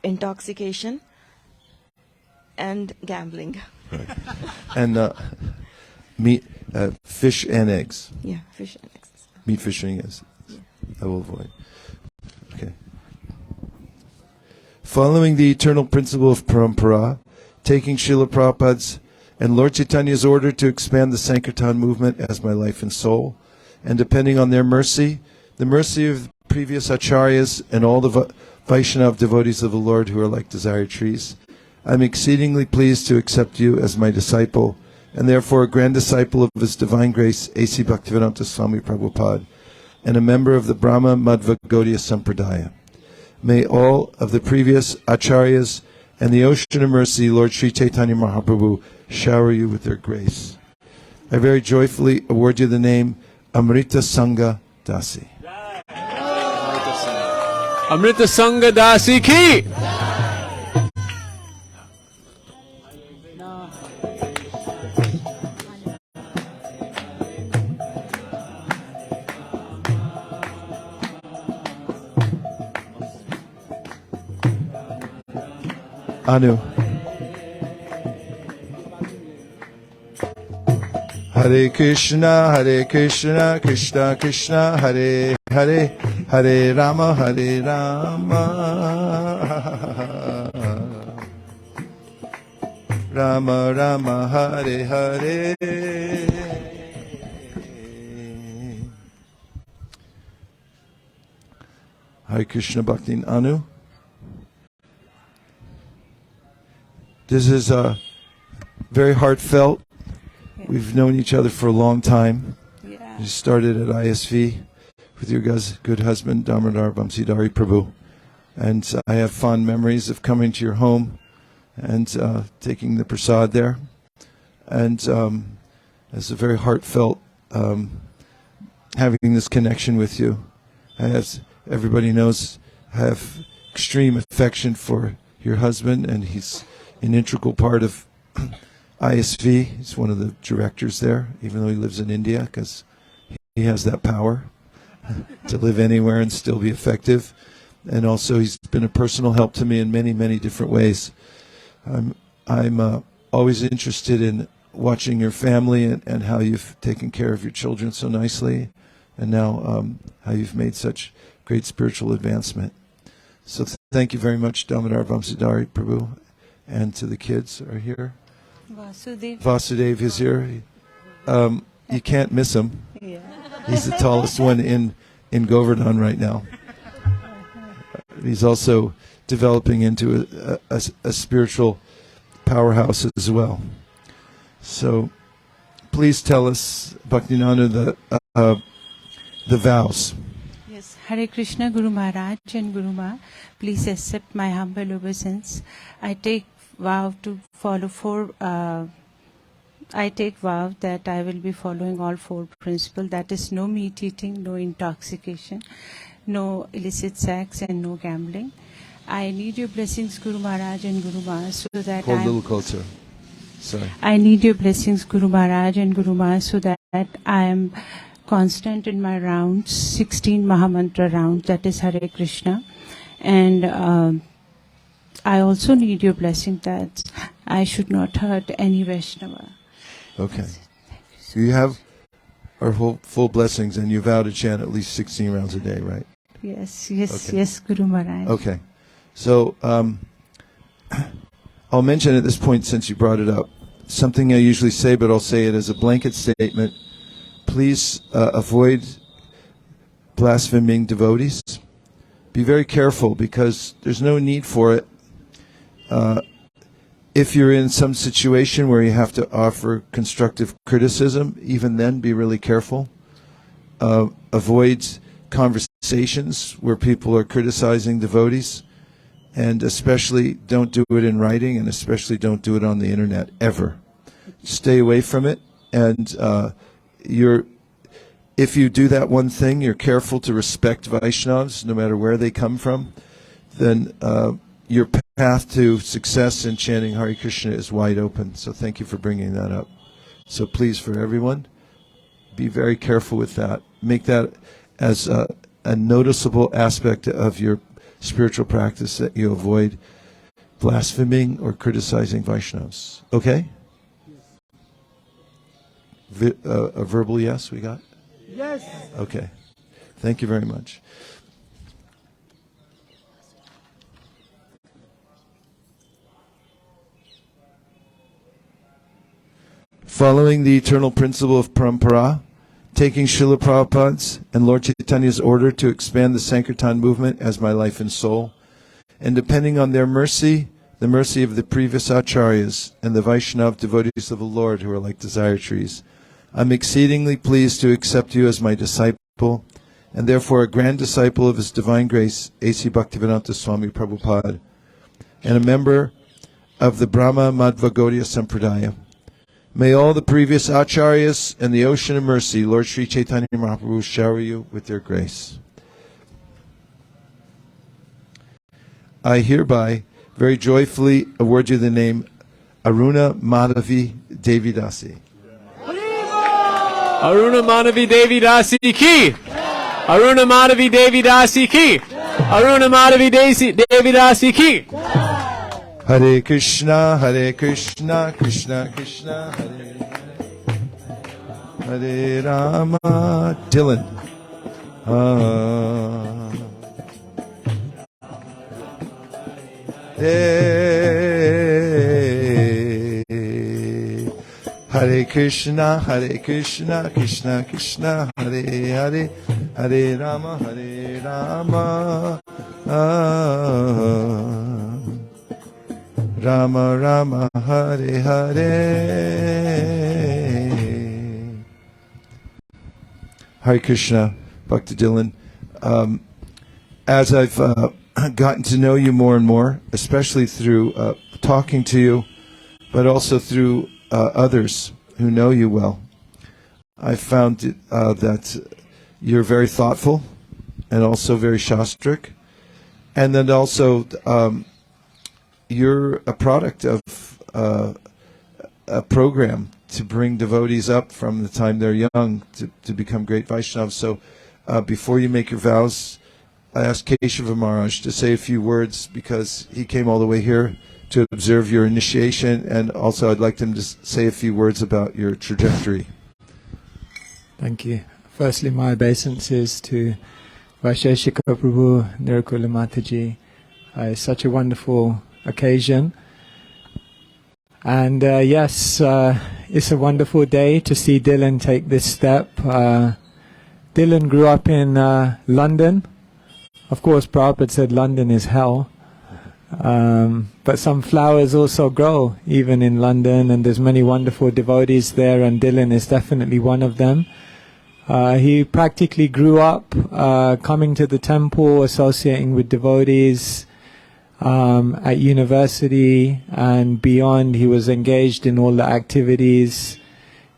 intoxication and gambling. Right. And meat, fish and eggs. Yeah, fish and eggs. Meat, fish, and eggs. Yeah. I will avoid. Okay. Following the eternal principle of parampara, taking Srila Prabhupada's and Lord Chaitanya's order to expand the Sankirtan movement as my life and soul. And depending on their mercy, the mercy of previous acharyas and all the Vaishnava devotees of the Lord who are like desired trees, I'm exceedingly pleased to accept you as my disciple, and therefore a grand disciple of His Divine Grace, A.C. Bhaktivedanta Swami Prabhupada, and a member of the Brahma Madhva Gaudiya Sampradaya. May all of the previous acharyas and the ocean of mercy, Lord Sri Chaitanya Mahaprabhu, shower you with their grace. I very joyfully award you the name Amrita Sangha Dasi. Amrita Sangha Dasi ki! Anu. Hare Krishna, Krishna Krishna, Hare Hare, Hare Rama, Rama Rama, Hare Hare. Hare Krishna Bhakti Anu. This is very heartfelt. We've known each other for a long time. Yeah. You started at ISV with your good husband, Damodar Vamsidhari Prabhu. And I have fond memories of coming to your home and taking the prasad there. And it's a very heartfelt having this connection with you. As everybody knows, I have extreme affection for your husband, and he's an integral part of ISV. He's one of the directors there, even though he lives in India, because he has that power to live anywhere and still be effective. And also he's been a personal help to me in many, many different ways. I'm always interested in watching your family and how you've taken care of your children so nicely, and now how you've made such great spiritual advancement. So thank you very much, Damodar Vamsidhari Prabhu, and to the kids are here. Vasudev is here. You can't miss him. Yeah. He's the tallest one in Govardhan right now. He's also developing into a spiritual powerhouse as well. So please tell us, Bhaktinanu, the vows. Yes. Hare Krishna Guru Maharaj and Guru Ma, please accept my humble obeisance. I take vow that I will be following all four principles, that is no meat eating, no intoxication, no illicit sex, and no gambling. I need your blessings, Guru Maharaj and Guru Ma, so that Hold a little closer. Sorry. I need your blessings, Guru Maharaj and Guru Ma, so that I am constant in my rounds, 16 Mahamantra rounds, that is Hare Krishna. And I also need your blessing that I should not hurt any Vaishnava. Okay. You have our full blessings, and you vow to chant at least 16 rounds a day, right? Yes, Okay. yes, Guru Maharaj. Okay. So I'll mention at this point, since you brought it up, something I usually say, but I'll say it as a blanket statement. Please avoid blaspheming devotees. Be very careful, because there's no need for it. If you're in some situation where you have to offer constructive criticism, even then be really careful. Avoid conversations where people are criticizing devotees, and especially don't do it in writing, and especially don't do it on the internet, ever. Stay away from it, and if you do that one thing, you're careful to respect Vaishnavas, no matter where they come from, then your path to success in chanting Hare Krishna is wide open. So thank you for bringing that up. So please, for everyone, be very careful with that. Make that as a noticeable aspect of your spiritual practice, that you avoid blaspheming or criticizing Vaishnavas. Okay? A verbal yes we got? Yes. Okay. Thank you very much. following the eternal principle of parampara, taking Srila Prabhupada's and Lord Chaitanya's order to expand the Sankirtan movement as my life and soul, and depending on their mercy, the mercy of the previous acharyas and the Vaishnava devotees of the Lord who are like desire trees, I'm exceedingly pleased to accept you as my disciple, and therefore a grand disciple of His Divine Grace, A.C. Bhaktivedanta Swami Prabhupada, and a member of the Brahma Madhva Gaudiya Sampradaya. May all the previous acharyas and the ocean of mercy, Lord Sri Chaitanya Mahaprabhu, shower you with their grace. I hereby very joyfully award you the name Aruna Madhavi Devidasi. Aruna Madhavi Devidasi ki. Aruna Madhavi Devidasi ki. Aruna Madhavi Devidasi ki. Hare Krishna, Krishna Krishna, Hare Rama. Dylan. Hare Krishna, Krishna Krishna, Hare Hare, Hare Rama, Rama Rama, Hare Hare. Hare Krishna, Bhakti Dylan. As I've gotten to know you more and more, especially through talking to you, but also through others who know you well, I found that you're very thoughtful and also very shastric, and then also you're a product of a program to bring devotees up from the time they're young to become great Vaishnavas. So before you make your vows, I asked Keshava Maharaj to say a few words because he came all the way here to observe your initiation, and also I'd like him to say a few words about your trajectory. Thank you. Firstly, my obeisances to Vaisesika Prabhu, Nirukula Mataji. It's such a wonderful occasion. And yes, it's a wonderful day to see Dylan take this step. Dylan grew up in London. Of course, Prabhupada said London is hell. But some flowers also grow even in London, and there's many wonderful devotees there, and Dylan is definitely one of them. He practically grew up coming to the temple, associating with devotees. At university and beyond, he was engaged in all the activities.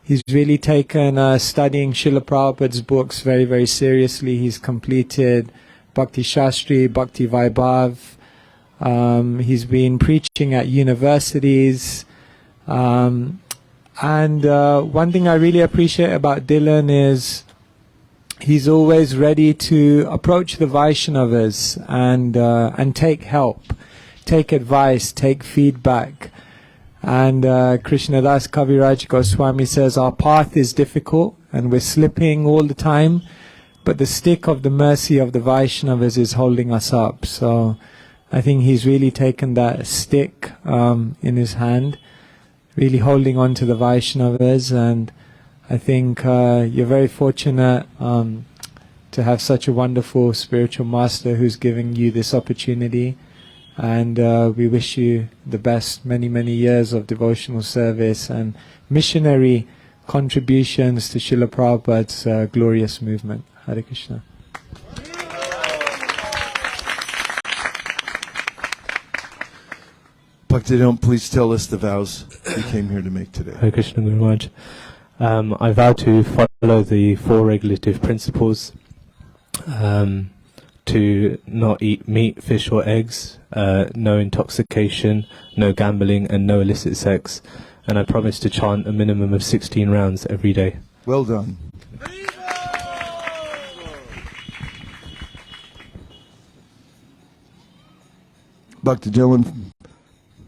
He's really taken studying Srila Prabhupada's books very, very seriously. He's completed Bhakti Shastri, Bhakti Vaibhav. He's been preaching at universities. And one thing I really appreciate about Dylan is he's always ready to approach the Vaishnavas and take help, take advice, take feedback. And Krishnadas Kaviraj Goswami says our path is difficult and we're slipping all the time, but the stick of the mercy of the Vaishnavas is holding us up. So I think he's really taken that stick in his hand, really holding on to the Vaishnavas, and I think you're very fortunate to have such a wonderful spiritual master who's giving you this opportunity, and we wish you the best, many, many years of devotional service and missionary contributions to Srila Prabhupada's glorious movement. Hare Krishna. Bhakti, please tell us the vows we came here to make today. Hare Krishna, Guru Maharaj. I vow to follow the four regulative principles, to not eat meat, fish or eggs, no intoxication, no gambling and no illicit sex, and I promise to chant a minimum of 16 rounds every day. Well done. Bhakti Dylan,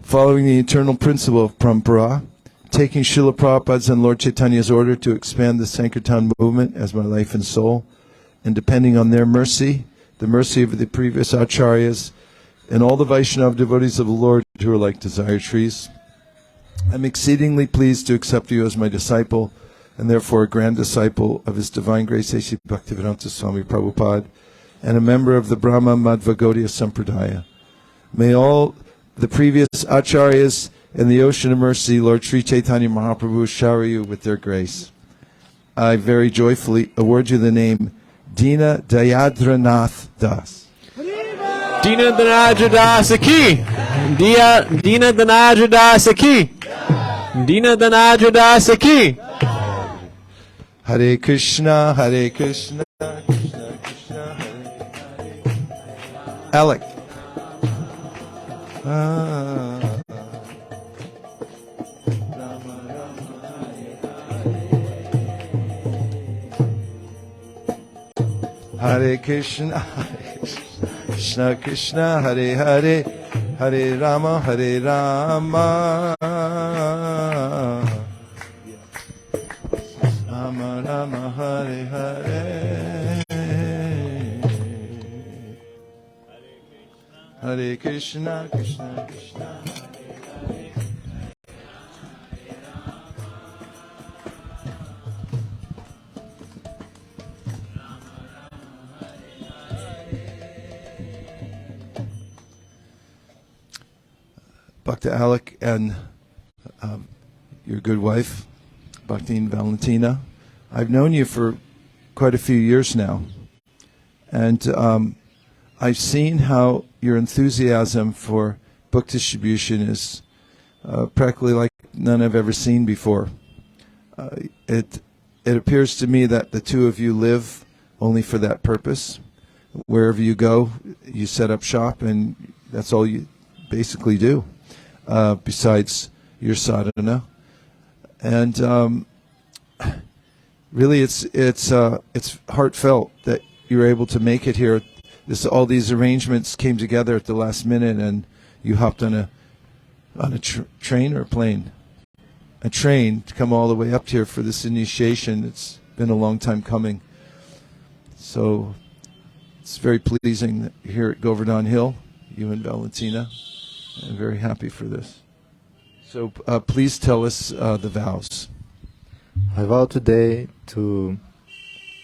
following the eternal principle of parampara, taking Srila Prabhupada's and Lord Chaitanya's order to expand the Sankirtan movement as my life and soul, and depending on their mercy, the mercy of the previous acharyas, and all the Vaishnava devotees of the Lord who are like desire trees, I'm exceedingly pleased to accept you as my disciple, and therefore a grand disciple of His Divine Grace A.C. Bhaktivedanta Swami Prabhupada, and a member of the Brahma Madhva Gaudiya Sampradaya. May all the previous acharyas and the ocean of mercy, Lord Sri Chaitanya Mahaprabhu, shower you with their grace. I very joyfully award you the name Dina Dayadranath Das. Dina Dhanadra Das Ki. Dina Dhanadra Das Ki. Dina Dhanadra Das Ki. Hare Krishna, Hare Krishna, Krishna Krishna, Hare Hare. Alec. Hare Krishna, Krishna Krishna, Hare Hare, Hare Rama, Hare Rama, Rama Rama, Hare Hare, Hare Krishna, Krishna Krishna. Bhakta Alec and your good wife, Bhakti Valentina. I've known you for quite a few years now, and I've seen how your enthusiasm for book distribution is practically like none I've ever seen before. It appears to me that the two of you live only for that purpose. Wherever you go, you set up shop, and that's all you basically do. Besides your sadhana, and really, it's heartfelt that you're able to make it here. All these arrangements came together at the last minute, and you hopped on a train or a plane, a train to come all the way up here for this initiation. It's been a long time coming, so it's very pleasing that you're here at Govardhan Hill, you and Valentina. I'm very happy for this. So please tell us the vows. I vow today to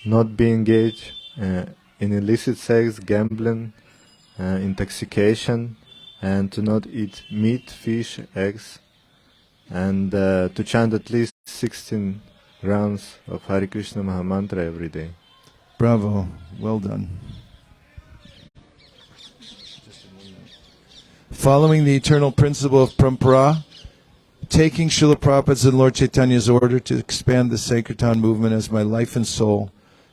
not be engaged in illicit sex, gambling, intoxication, and to not eat meat, fish, eggs, and to chant at least 16 rounds of Hare Krishna Mahamantra every day. Bravo. Well done. Following the eternal principle of parampara, taking Srila Prabhupada's and Lord Chaitanya's order to expand the Sankirtan movement as my life and soul,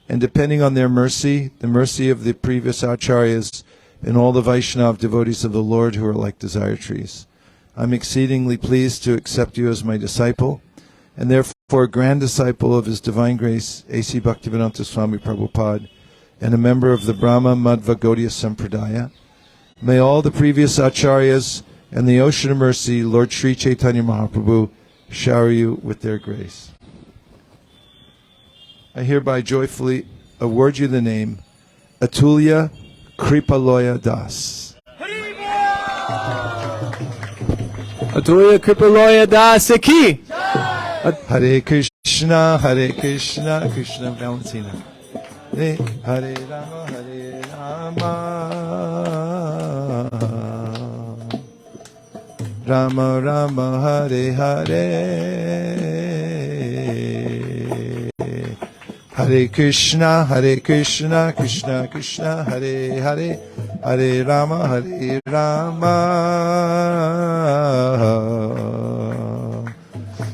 and depending on their mercy, the mercy of the previous acharyas, and all the Vaishnava devotees of the Lord who are like desire trees, I'm exceedingly pleased to accept you as my disciple, and therefore a grand disciple of His Divine Grace, A.C. Bhaktivedanta Swami Prabhupada, and a member of the Brahma Madhva Gaudiya Sampradaya. May all the previous acharyas and the ocean of mercy, Lord Sri Chaitanya Mahaprabhu, shower you with their grace. I hereby joyfully award you the name Atulya Kripaloya Das. Atulya Kripaloya Das Ki. Hare Krishna, Hare Krishna, Krishna Valentina. Hare Rama, Hare Rama, Rama Rama, Hare Hare, Hare Krishna, Krishna Krishna, Hare Hare, Hare Rama,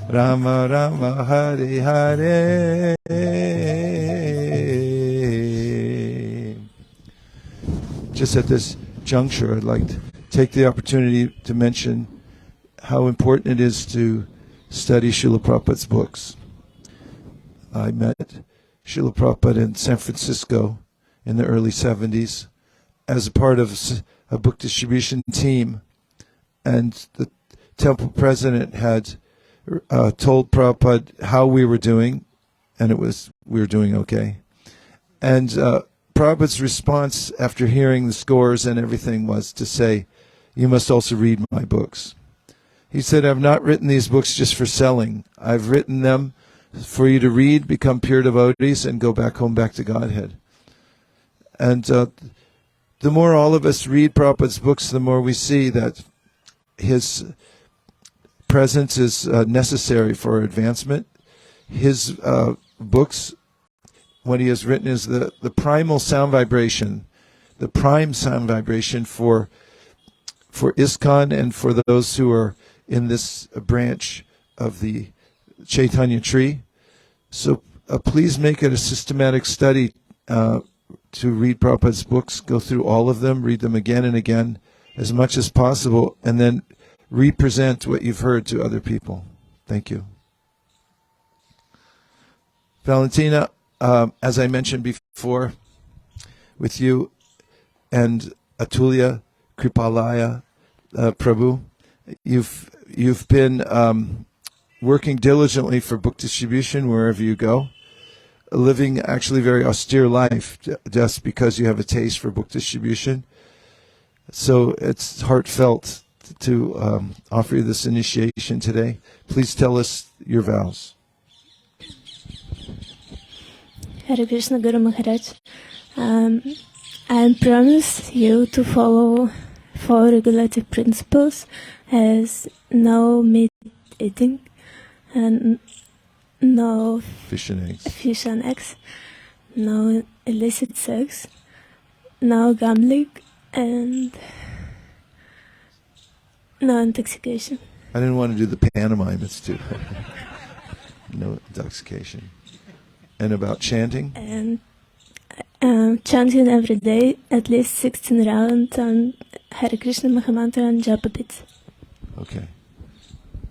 Rama Rama, Hare Hare. Just at this juncture, I'd like to take the opportunity to mention how important it is to study Srila Prabhupada's books. I met Srila Prabhupada in San Francisco in the early 70s as a part of a book distribution team, and the temple president had told Prabhupada how we were doing, and we were doing okay. And Prabhupada's response after hearing the scores and everything was to say, "You must also read my books." He said, I've not written these books just for selling. I've written them for you to read, become pure devotees, and go back home, back to Godhead. And the more all of us read Prabhupada's books, the more we see that his presence is necessary for our advancement. His books, what he has written, is the primal sound vibration, the prime sound vibration for ISKCON and for those who are in this branch of the Chaitanya tree. So please make it a systematic study to read Prabhupada's books, go through all of them, read them again and again as much as possible, and then represent what you've heard to other people. Thank you. Valentina, as I mentioned before, with you and Atulya, Kripalaya, Prabhu, you've been working diligently for book distribution wherever you go, living actually very austere life just because you have a taste for book distribution. So it's heartfelt to offer you this initiation today. Please tell us your vows. Hare Krishna Guru Maharaj, I promise you to follow 4 regulative principles as no meat eating and no Fish and eggs, no illicit sex, no gambling, and no intoxication. I didn't want to do the pantomime, it's too no intoxication. And about chanting? And chanting every day at least 16 rounds on Hare Krishna Mahamantra and Japa Beats. Okay.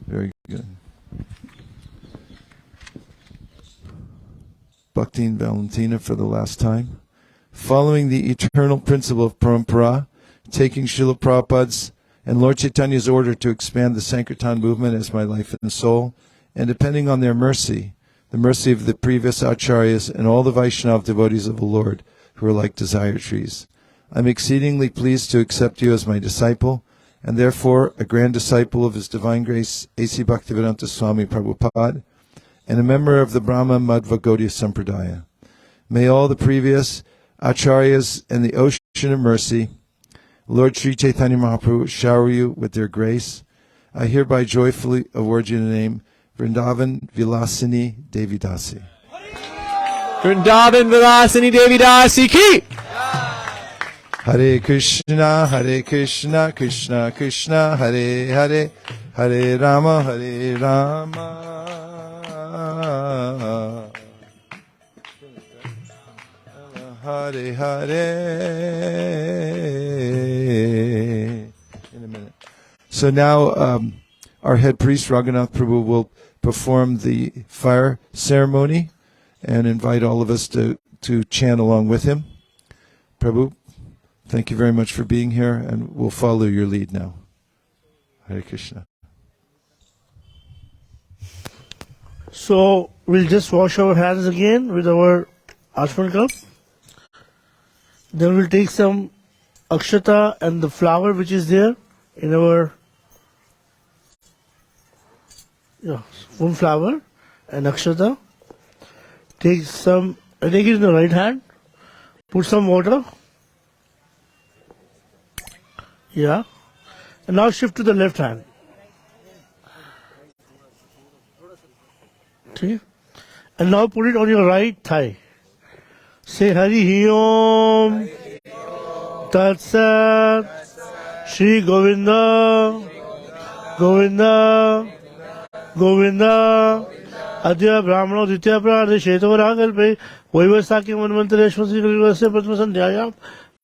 Very good. Bhakti and Valentina for the last time. Following the eternal principle of parampara, taking Srila Prabhupada's and Lord Chaitanya's order to expand the Sankirtan movement as my life and soul, and depending on their mercy, the mercy of the previous acharyas and all the Vaishnava devotees of the Lord who are like desire trees, I'm exceedingly pleased to accept you as my disciple, and therefore a grand disciple of His Divine Grace A.C. Bhaktivedanta Swami Prabhupada, and a member of the Brahma Madhva Gaudiya Sampradaya. May all the previous acharyas and the ocean of mercy, Lord Sri Chaitanya Mahaprabhu, shower you with their grace. I hereby joyfully award you the name Vrindavan Vilasini Devi Dasi. Vrindavan Vilasini Devi Dasi ki! Hare Krishna, Krishna Krishna, Hare Hare, Hare Rama, Hare Hare. In a minute. So now our head priest, Raghunath Prabhu, will perform the fire ceremony and invite all of us to chant along with him. Prabhu, thank you very much for being here, and we'll follow your lead now. Hare Krishna. So we'll just wash our hands again with our Ashman cup. Then we'll take some akshata and the flower which is there in our spoon flower and akshata. Take it in the right hand. Put some water. Yeah. And now shift to the left hand. Okay. And now put it on your right thigh. Say Hari Om Tat Sat Shri Govinda Govinda Govinda Adya Brahmano Ditya Prarade Sheto Ragalpe Vaisesika Manvantare Shwasi Kalivase Pratmasan Dhyayam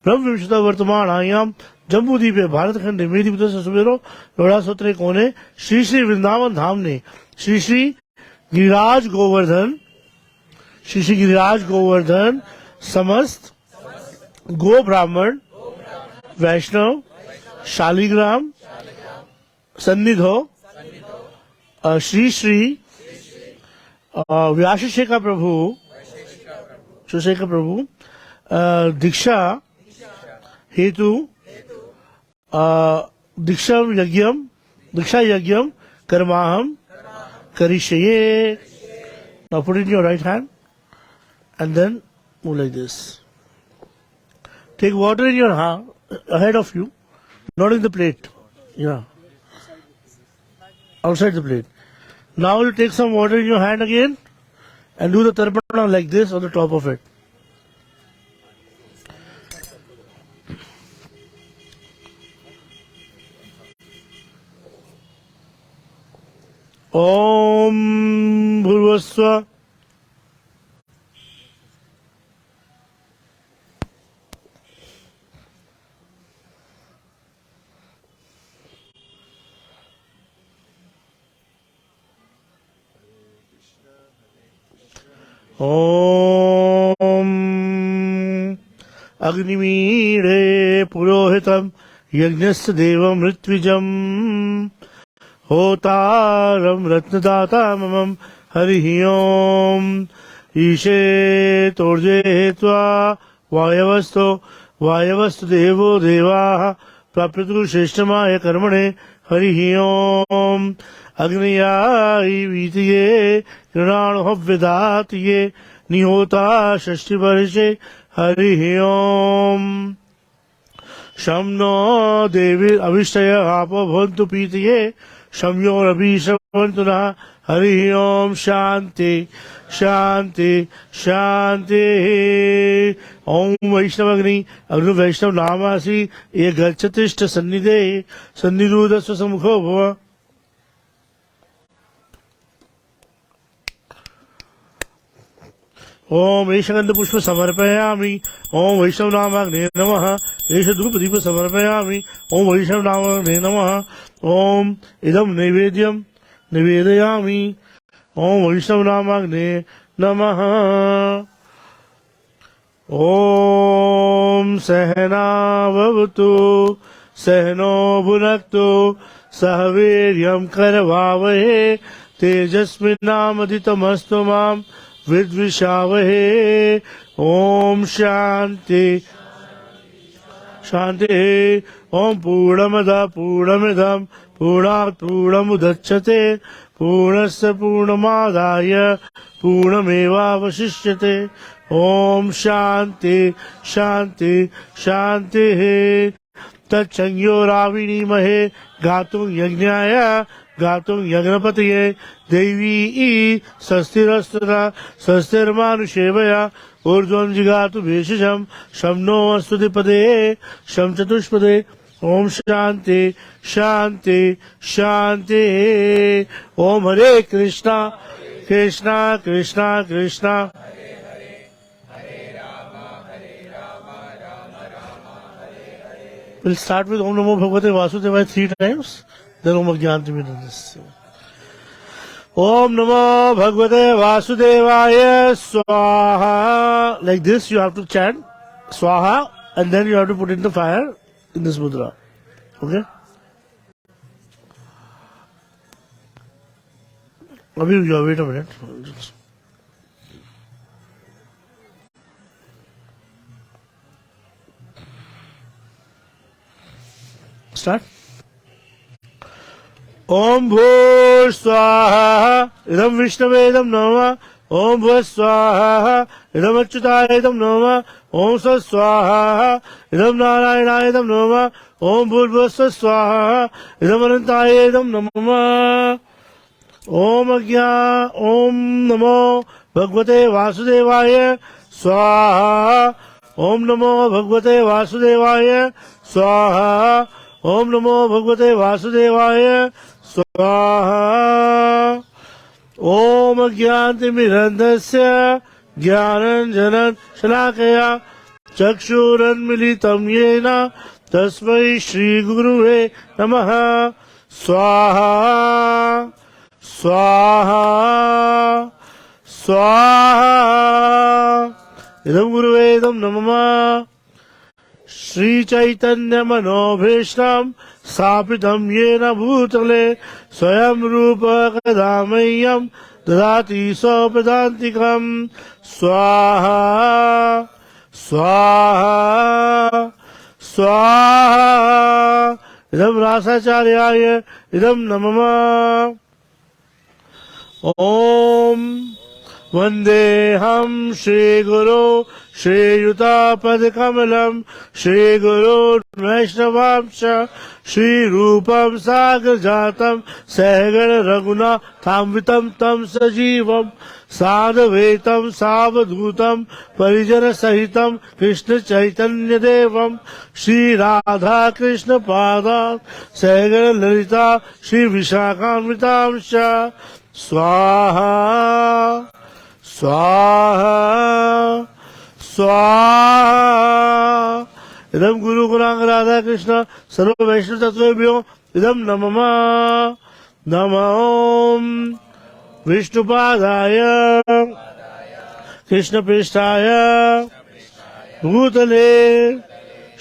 Brahma Vishta Vartamanayam Jambu द्वीप है भारत खंड है मेरी बुद्ध सुबेरो लोड़ा सोत्रे कोने श्री श्री वृंदावन धाम ने श्री श्री गिरिराज गोवर्धन समस्त गो ब्राह्मण वैष्णव शालिग्राम सन्निधो श्री श्री व्यासशेखर प्रभु दीक्षा हेतु दीक्षा यज्ञम Diksha yagyam karmaham karishye. Now put it in your right hand and then move like this. Take water in your hand ahead of you, not in the plate. Yeah. Outside the plate. Now you take some water in your hand again and do the tarpana like this on the top of it. Om Bhurvasva. Om Agnimire Purohitam Yajnasya Devam Ritwijam Hotaram Ratnadata Mamam Harihi Om Ishe Torje Hetva Vayavasto Devo Deva Prapyatu Sheshtamaya Karmane Harihi Om Agniyai Vitiye Kirano Vedatiye Nihota Shashti Varishe Harihi Om Shamno Devi Avishaya Apo Bhantu Pitiye Shamyo Rabi Shavantuna Harihi Om Shanti Shanti Shanti Om Vaishnavagni Agnu Vaishnav Namasi Ye Gachatishta Sannide Sanniruda Swasamukho Bhava. Om Eshagandha Pushpa Samarpayami Om Vaishnav Namagne Namaha Esha Drupa Deepa Samarpayami Om Vaishnav Namagne Namaha Om Idam Naivedyam Nivedayami Om Vaishnav Namagne Namaha Om Sahana Bhavatu Sahano Bhunaktu Sahaviryam Karavavahe Tejasminamaditam Mam Vidvishavahe Om Shanti Shanti Om Purnamada Purnamidam Purnat Purnamudachyate Purnasya Purnamadaya Purnameva Vasishyate Om Shanti Shanti Shanti Tachangyo Ravini Mahe Gatung Yajnaya Gatung Yagnapatiye Devi Sastirastra Sastirmanushevaya Urdhvam Jigatu Veshisham Shamno Astudipade Sham Chatushpade Om Shanti Shanti Shanti Om Hare Krishna Krishna Krishna Krishna We'll start with Om Namo Bhagavate Vasudevaya 3 times. Then Om Agyanti will do this. Om Namo Bhagavate Vasudevaya Swaha. Like this you have to chant Swaha and then you have to put in the fire in this mudra. Okay? Wait a minute. Start. Om Bhur Swaha Idam Vishnavedam Nama Om Bhur Swaha Idam Achyutayedam Nama Om Sat Swaha Idam Narayanayedam Nama Om Bhur Bhur Swaha Idam Anantayedam Nama Om Agya Om Namo Bhagavate Vasudevaya Swaha Om Namo Bhagavate Vasudevaya Swaha Om Namo Bhagavate Vasudevaya Swaha Om Agyanti Mirandasya Jnananjanan Shalakaya Chakshuran Militam Yena Tasmai Shri Guruve Namaha Swaha Swaha Swaha Idam Guruvedam Namama Shri Chaitanya Manobhishtam Sapitam Yena Bhutale Swayam Rupa Kadamayam Dadati Sopadantikam Swaha Swaha Swaha इदम रासाचार्याय इदम नमः। ओम वंदेहम श्री गुरु श्रीयुतापदकमलम श्री गुरु वैष्णवांश श्री रूपम सागर जातम सहगण रघुनाथान्वितम तम सजीवम साधवेतम सावधूतम परिजन सहितम कृष्ण चैतन्य देवम श्री राधा कृष्ण पादा सहगण ललिता श्री विशाखान्वितांश स्वाहा स्वाहा स्वाहा। इदम गुरु गुणांग राधा कृष्ण सर्व वैष्णव तत्वेभ्यो इदम नमः। नमो विष्णुपादाय कृष्ण पृष्ठाय भूतले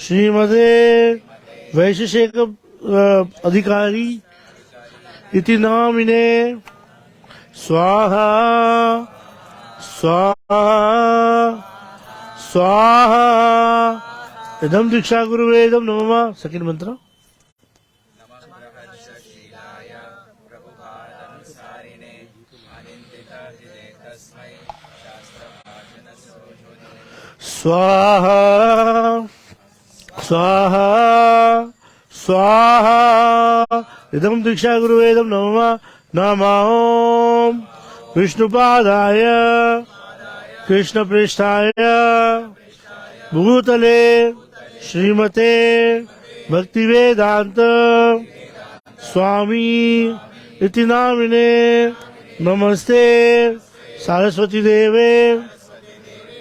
श्रीमते वैशेषिक अधिकारी इति नामिने स्वाहा स्वाहा स्वाहा। इदम दीक्षा गुरुवे इदम नमः। सेकंड मंत्र। स्वाहा स्वाहा स्वाहा। इदम दीक्षा गुरुवे इदम नमः। नमो विष्णुपादाय कृष्ण पृष्ठाय भूतले श्रीमते भक्तिवेदांत स्वामी इति नामिने नमस्ते सरस्वती देवे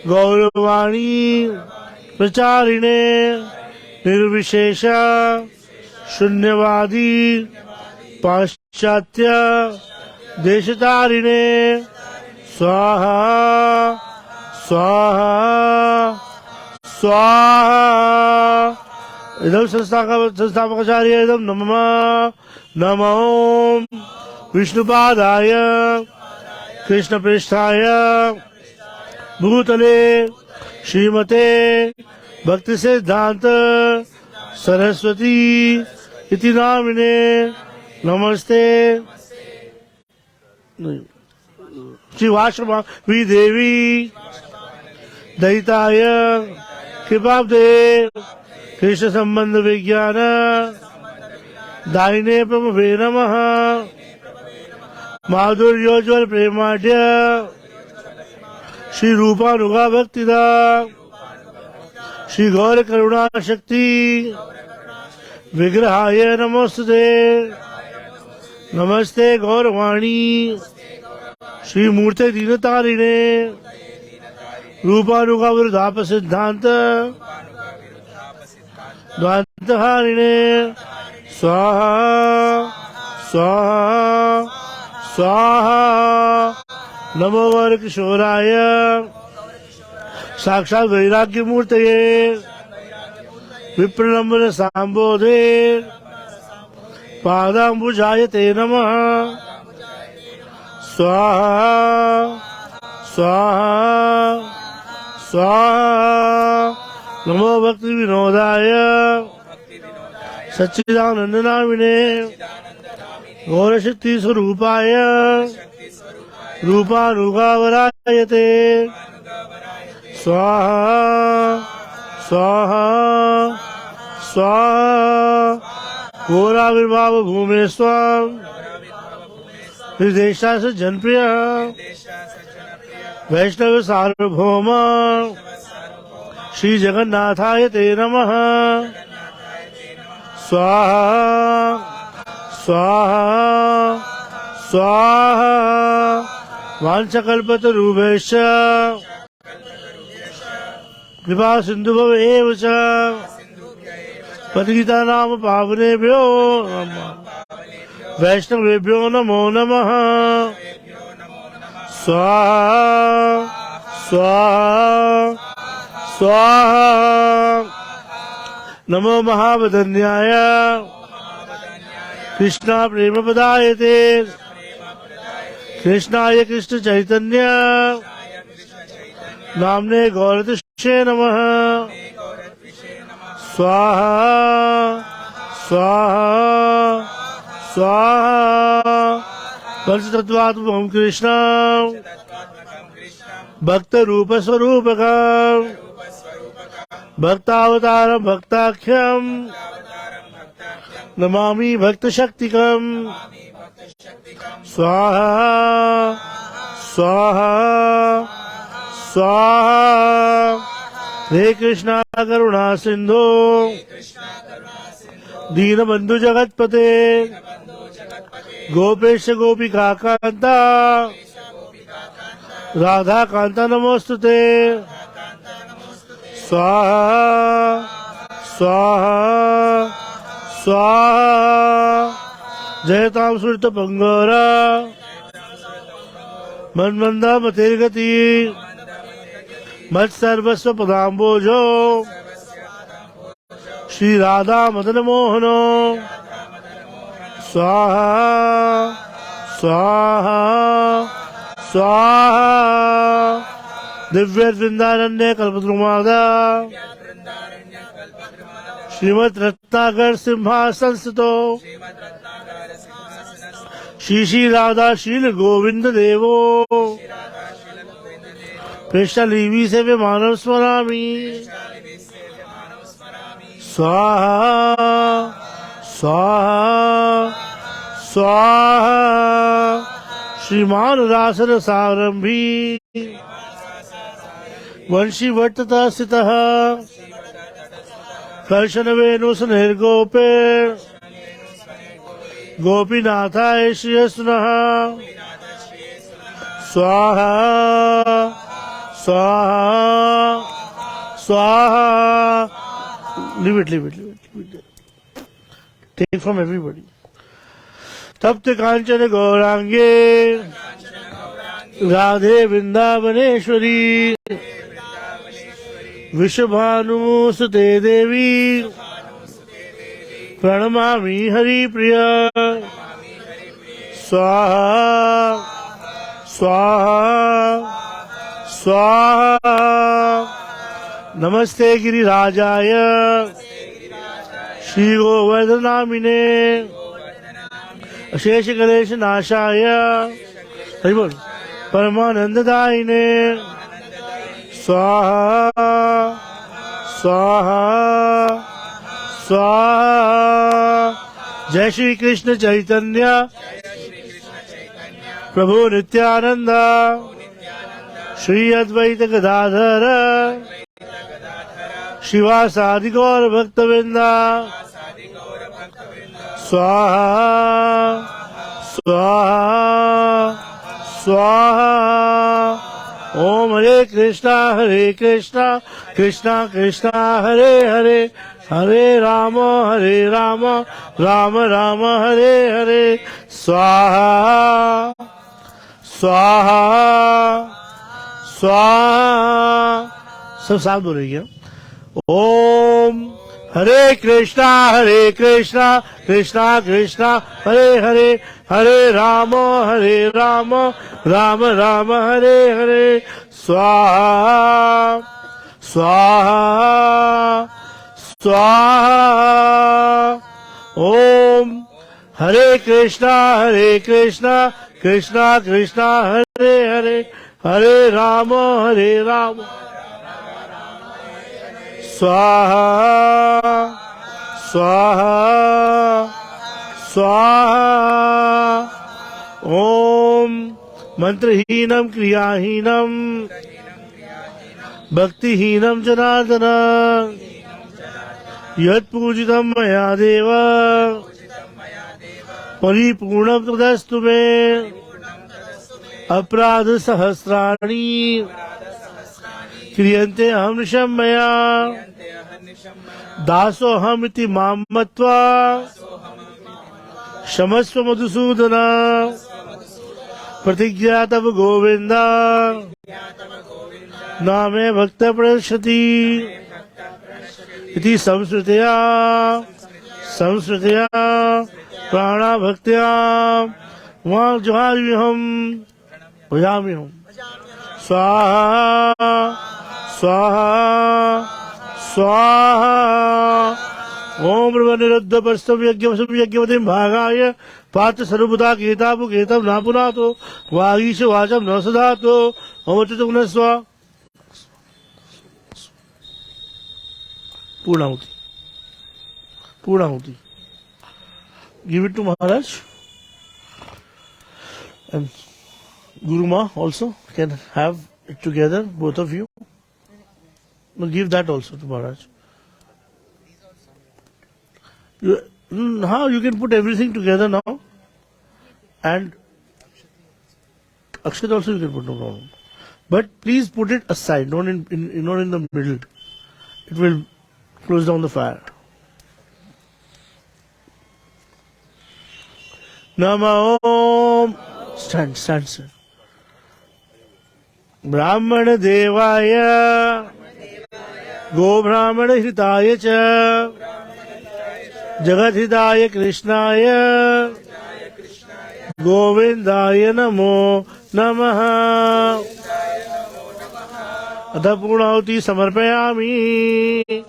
गौरवाणी प्रचारिणे निर्विशेष शून्यवादी पाश्चात्य देशतारिणे स्वाहा स्वाहा स्वाहा। इदम संस्थापकाचार्य इदम नमः। नमो विष्णुपादाय कृष्ण पृष्ठाय भूतले श्रीमते भक्ति सिद्धांत सरस्वती इति नामिने नमस्ते श्री वासवी देवी दयिताय कृपाब्दे कृष्ण संबंध विज्ञान दायिने प्रभवे नमः। माधुर्योज्वल प्रेमाढ्य श्री रूपानुगा भक्तिदा श्री गौर करुणा शक्ति विग्रहाय नमोस्तुते। नमस्ते गौरवाणी श्री मूर्ते दीनतारिणे रूपानुगा वृद्धाप सिद्धांत द्वांतहारिणे स्वाहा स्वाहा स्वाहा। नमो वर किशोराय साक्षात वैराग्य मूर्तये विप्रलंबन सांबोधे पादाम्बुजाय ते नमः। स्वाहा स्वाहा स्वाहा। नमो भक्ति विनोदाय सच्चिदानंद नामिने गौरशक्ति स्वरूपाय रूपानुगावरायते स्वाहा स्वाहा स्वाहा। घोराविर्भाव भूमे स्वाम हृदेशा से जनप्रिय वैष्णव सार्वभौम श्री जगन्नाथाय ते नमः। स्वाहा स्वाहा स्वाहा। वाञ्छकल्पतरुभ्यश्च कृपा सिन्धुभ्यो एव च पतिता नाम पावनेभ्यो वैष्णवेभ्यो नमो नमः। स्वाहा स्वाहा स्वाहा। नमो महावदन्याय कृष्णा प्रेम पदायते कृष्णाय कृष्ण चैतन्य नामने गौरतिष्ठे नमः। स्वाहा स्वाहा स्वाहा पंचतत्वात्मकं कृष्णं भक्त रूप स्वरूपकं भक्तावतारं भक्ताख्यं नमामि भक्त शक्तिकं स्वाहा स्वाहा स्वाहा हे कृष्णा करुणा सिंधु दीनबंधु जगतपते गोपेश गोपिका कांता राधा कांता नमोस्तुते स्वाहा स्वाहा स्वाहा जयतां सुरत पंगोरा मनमंदा मतिर्गति मत सर्वस्व पदाम्बोजो श्री राधा मदन मोहनो स्वाहा स्वाहा स्वाहा दिव्य वृंदारण्य कल्पद्रुमादा श्रीमद रत्नाकर सिंहासन स्थितो श्री श्री राधा शील गोविंद देवो पृष्ठलिपि से मानव स्मरामि स्वाहा स्वाहा स्वाहा श्रीमान रासर सारंभी वंशी वट्टता स्थितः कर्शन वेणु सुनिर्गोपे गोपीनाथाय श्रीयस्नः स्वाहा स्वाहा स्वाहा leave it take from everybody तप्त कांचन गौरांगे राधे वृंदावनेश्वरी विश्वभानुसुते देवी प्रणमामि हरिप्रिय स्वाहा स्वाहा स्वाहा नमस्ते गिरिराजाय श्री गोवर्धनामिने अशेष कलेश नाशाय हरि बोल परमानंददायिने स्वाहा स्वाहा स्वाहा जय श्री कृष्ण चैतन्य प्रभु नित्यानंद श्री अद्वैत गदाधर शिवासादि गौर भक्तवृंदा स्वाहा स्वाहा स्वाहा ओम हरे कृष्णा कृष्णा कृष्णा हरे हरे हरे राम राम राम हरे हरे स्वाहा स्वाहा स्वाहा सब साथ बोलेंगे ओम हरे कृष्णा कृष्णा कृष्णा हरे हरे हरे राम राम राम हरे हरे स्वाहा स्वाहा स्वाहा ओम हरे कृष्णा कृष्णा हरे हरे हरे राम स्वाहा स्वाहा स्वाहा ओम मंत्रहीनम क्रियाहीनम भक्तिहीनम जनार्दन यत्पूजितं मया देव परिपूर्णं तदस्तु मे अपराध सहस्राणि क्रियन्ते अहर्निशं मया दासोऽहमिति मां मत्वा क्षमस्व मधुसूदन प्रतिज्ञा तव गोविन्द न मे भक्त प्रणश्यति इति संस्कृतया प्राणा भक्त्या वहाँ भजाम्यहम् स्वाहा स्वाहा स्वाहा ओम प्रभनिरुद्ध परस्तम यज्ञवसम यज्ञवतीम भागाय पार्थ सर्वभूता केतापु केतम न पुनातो वागीश वाचम न सदातो ओम चतुर्नस्वा पूर्णाहुति पूर्णाहुति give it to Maharaj and Guru Ma also can have it together, both of you. No, give that also to Maharaj. How you can put everything together now, and Akshat also you can put, no problem. But please put it aside, not in the middle. It will close down the fire. Nama Om. Stand. Brahmana Devaya Go Brahmana Hitaya Cha Jagat Hitaya Krishnaya Govindaya Namo Namaha Atha Purnauti Samarpayami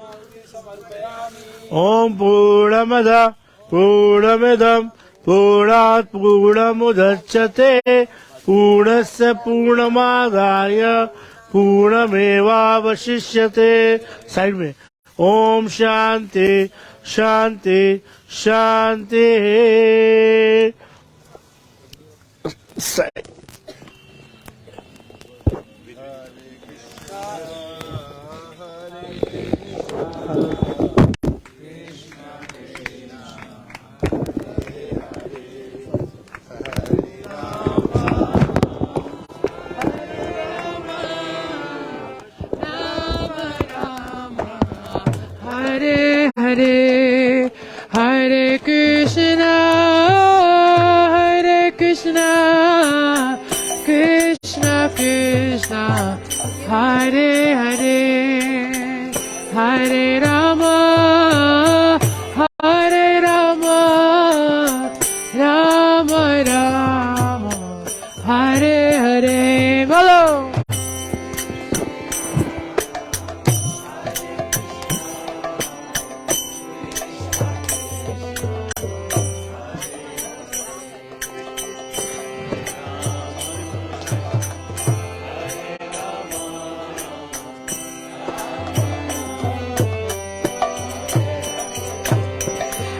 Om Purnamada Purnamidam Purnat Purnamudachyate Purnasya Purnamadaya Purnamevavashishyate. Side mein. Om Shanti Shanti Shanti. Side. Hare Hare Krishna Krishna Krishna Hare Hare Hare Rama Rama Rama Hare Hare. Follow.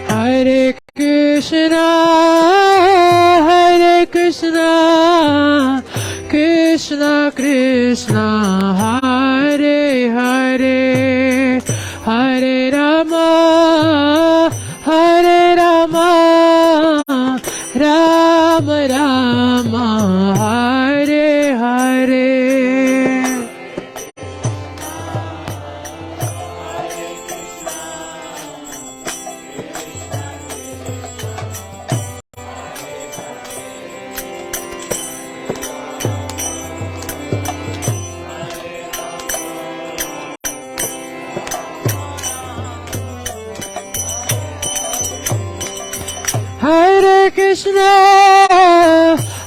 Hare Krishna Krishna Krishna Hare Hare Hare Rama Rama Rama Hare Hare.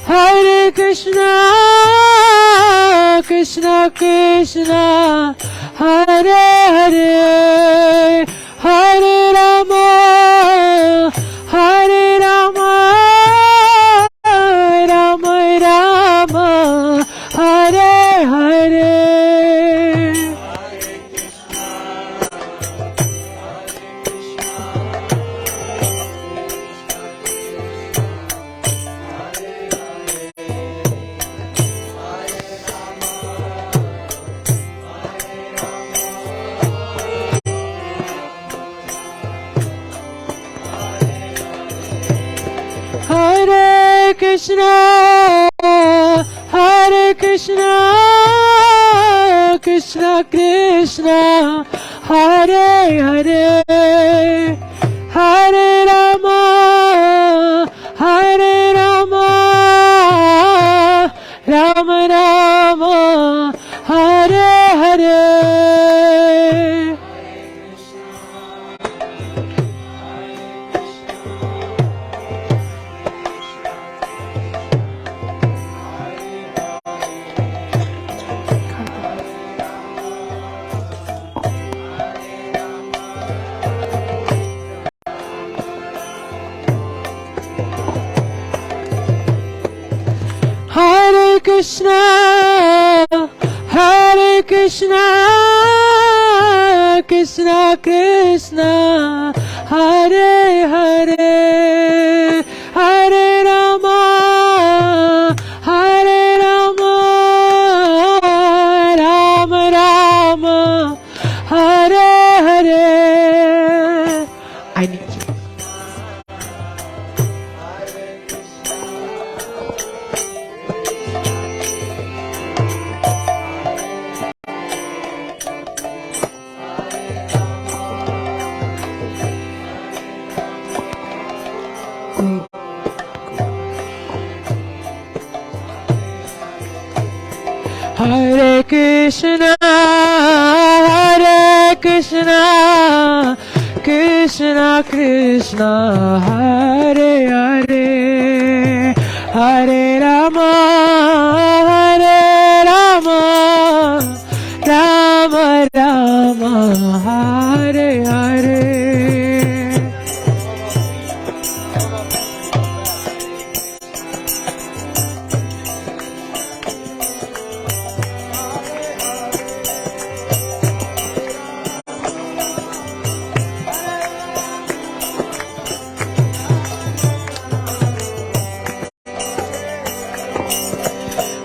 Hare Krishna Krishna Krishna Hare Hare Hare Rama Rama Rama Hare Hare. Hare Krishna Krishna Krishna Hare Hare Hare Rama Rama Rama Hare Hare. Krishna, Hare Krishna, Krishna Krishna, Hare Hare, Hare Rama, Hare Rama, Rama Rama, Hare Hare. I need you. Hare Krishna, Hare Krishna, Krishna Krishna, Hare Hare, Hare Rama, Hare Rama, Rama Rama, Hare Hare.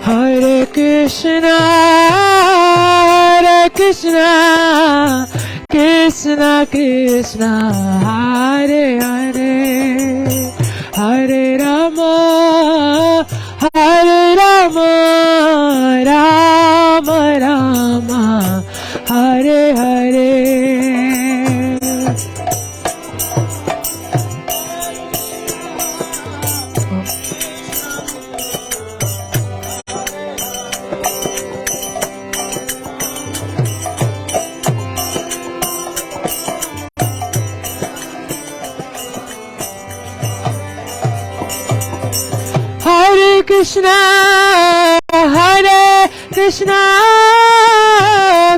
Hare Krishna, Hare Krishna, Krishna Krishna, Hare Hare, Hare Rama, Hare Rama, Rama Rama, Hare Hare. Hare Krishna, Hare Krishna,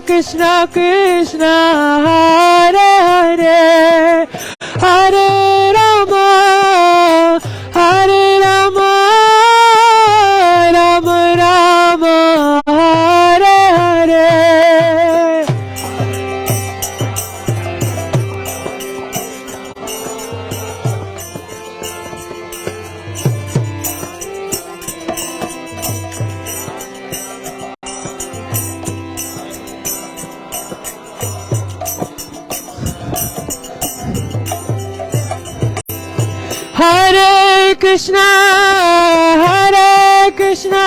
Krishna Krishna, Hare Hare, Hare Rama, Hare Rama, Rama Rama, Hare Hare. Hare Krishna, Hare Krishna,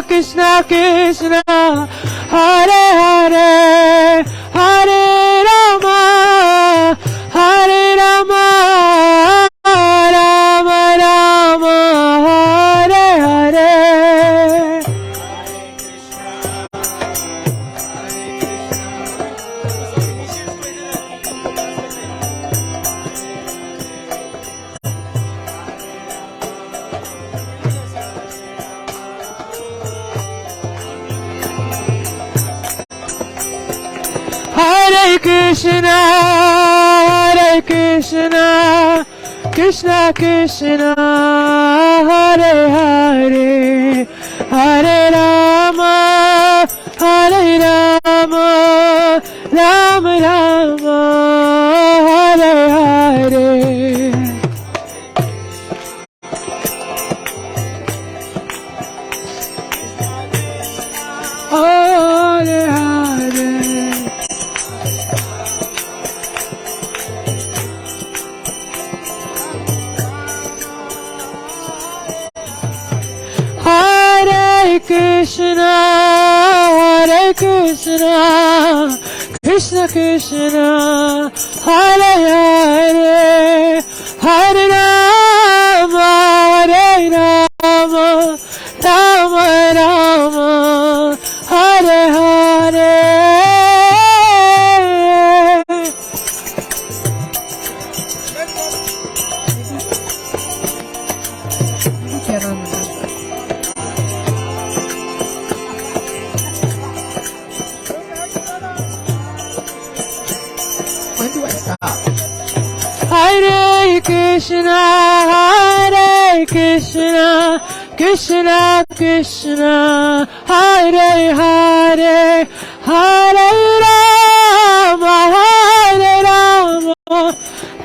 Krishna Krishna, Hare Hare, Hare Rama, Hare Rama, Rama Rama, Hare Hare. Hare Krishna, Hare Krishna, Krishna Krishna, Hare Hare, Hare Rama, Hare Rama, Rama Rama, Hare Hare. Hare Hare. Hare Krishna, Hare Krishna, Krishna Krishna, Hare Hare, Hare Rama, Hare Rama, Rama Rama, Hare Hare. When do I stop? Hare Krishna, Hare Krishna, Krishna Krishna, Hare Hare, Hare Rama, Hare Rama,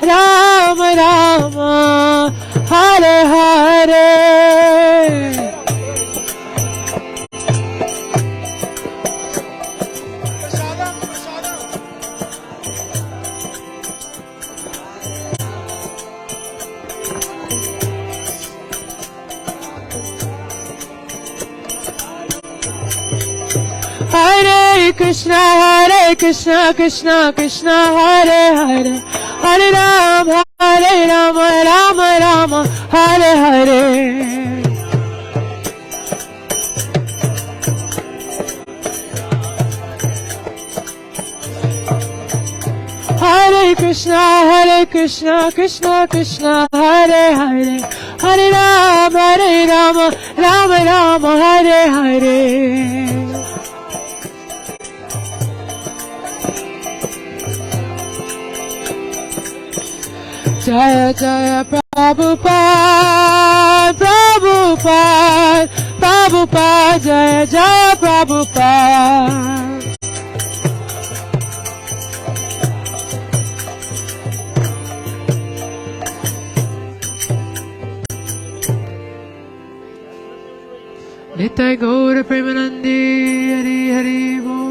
Rama Rama, Hare Hare. Hare Krishna, Krishna Krishna, Hare Hare, Hare Rama, Rama Rama, Hare Hare. Hare Krishna, Krishna Krishna, Hare Hare, Hare Rama, Rama Rama, Hare Hare. Jaya Jaya Prabhupada, Prabhupada, Prabhupada, Jaya Jaya Prabhupada. Nitai Gaura Premanandi, Hari Hari Bo.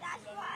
That's why.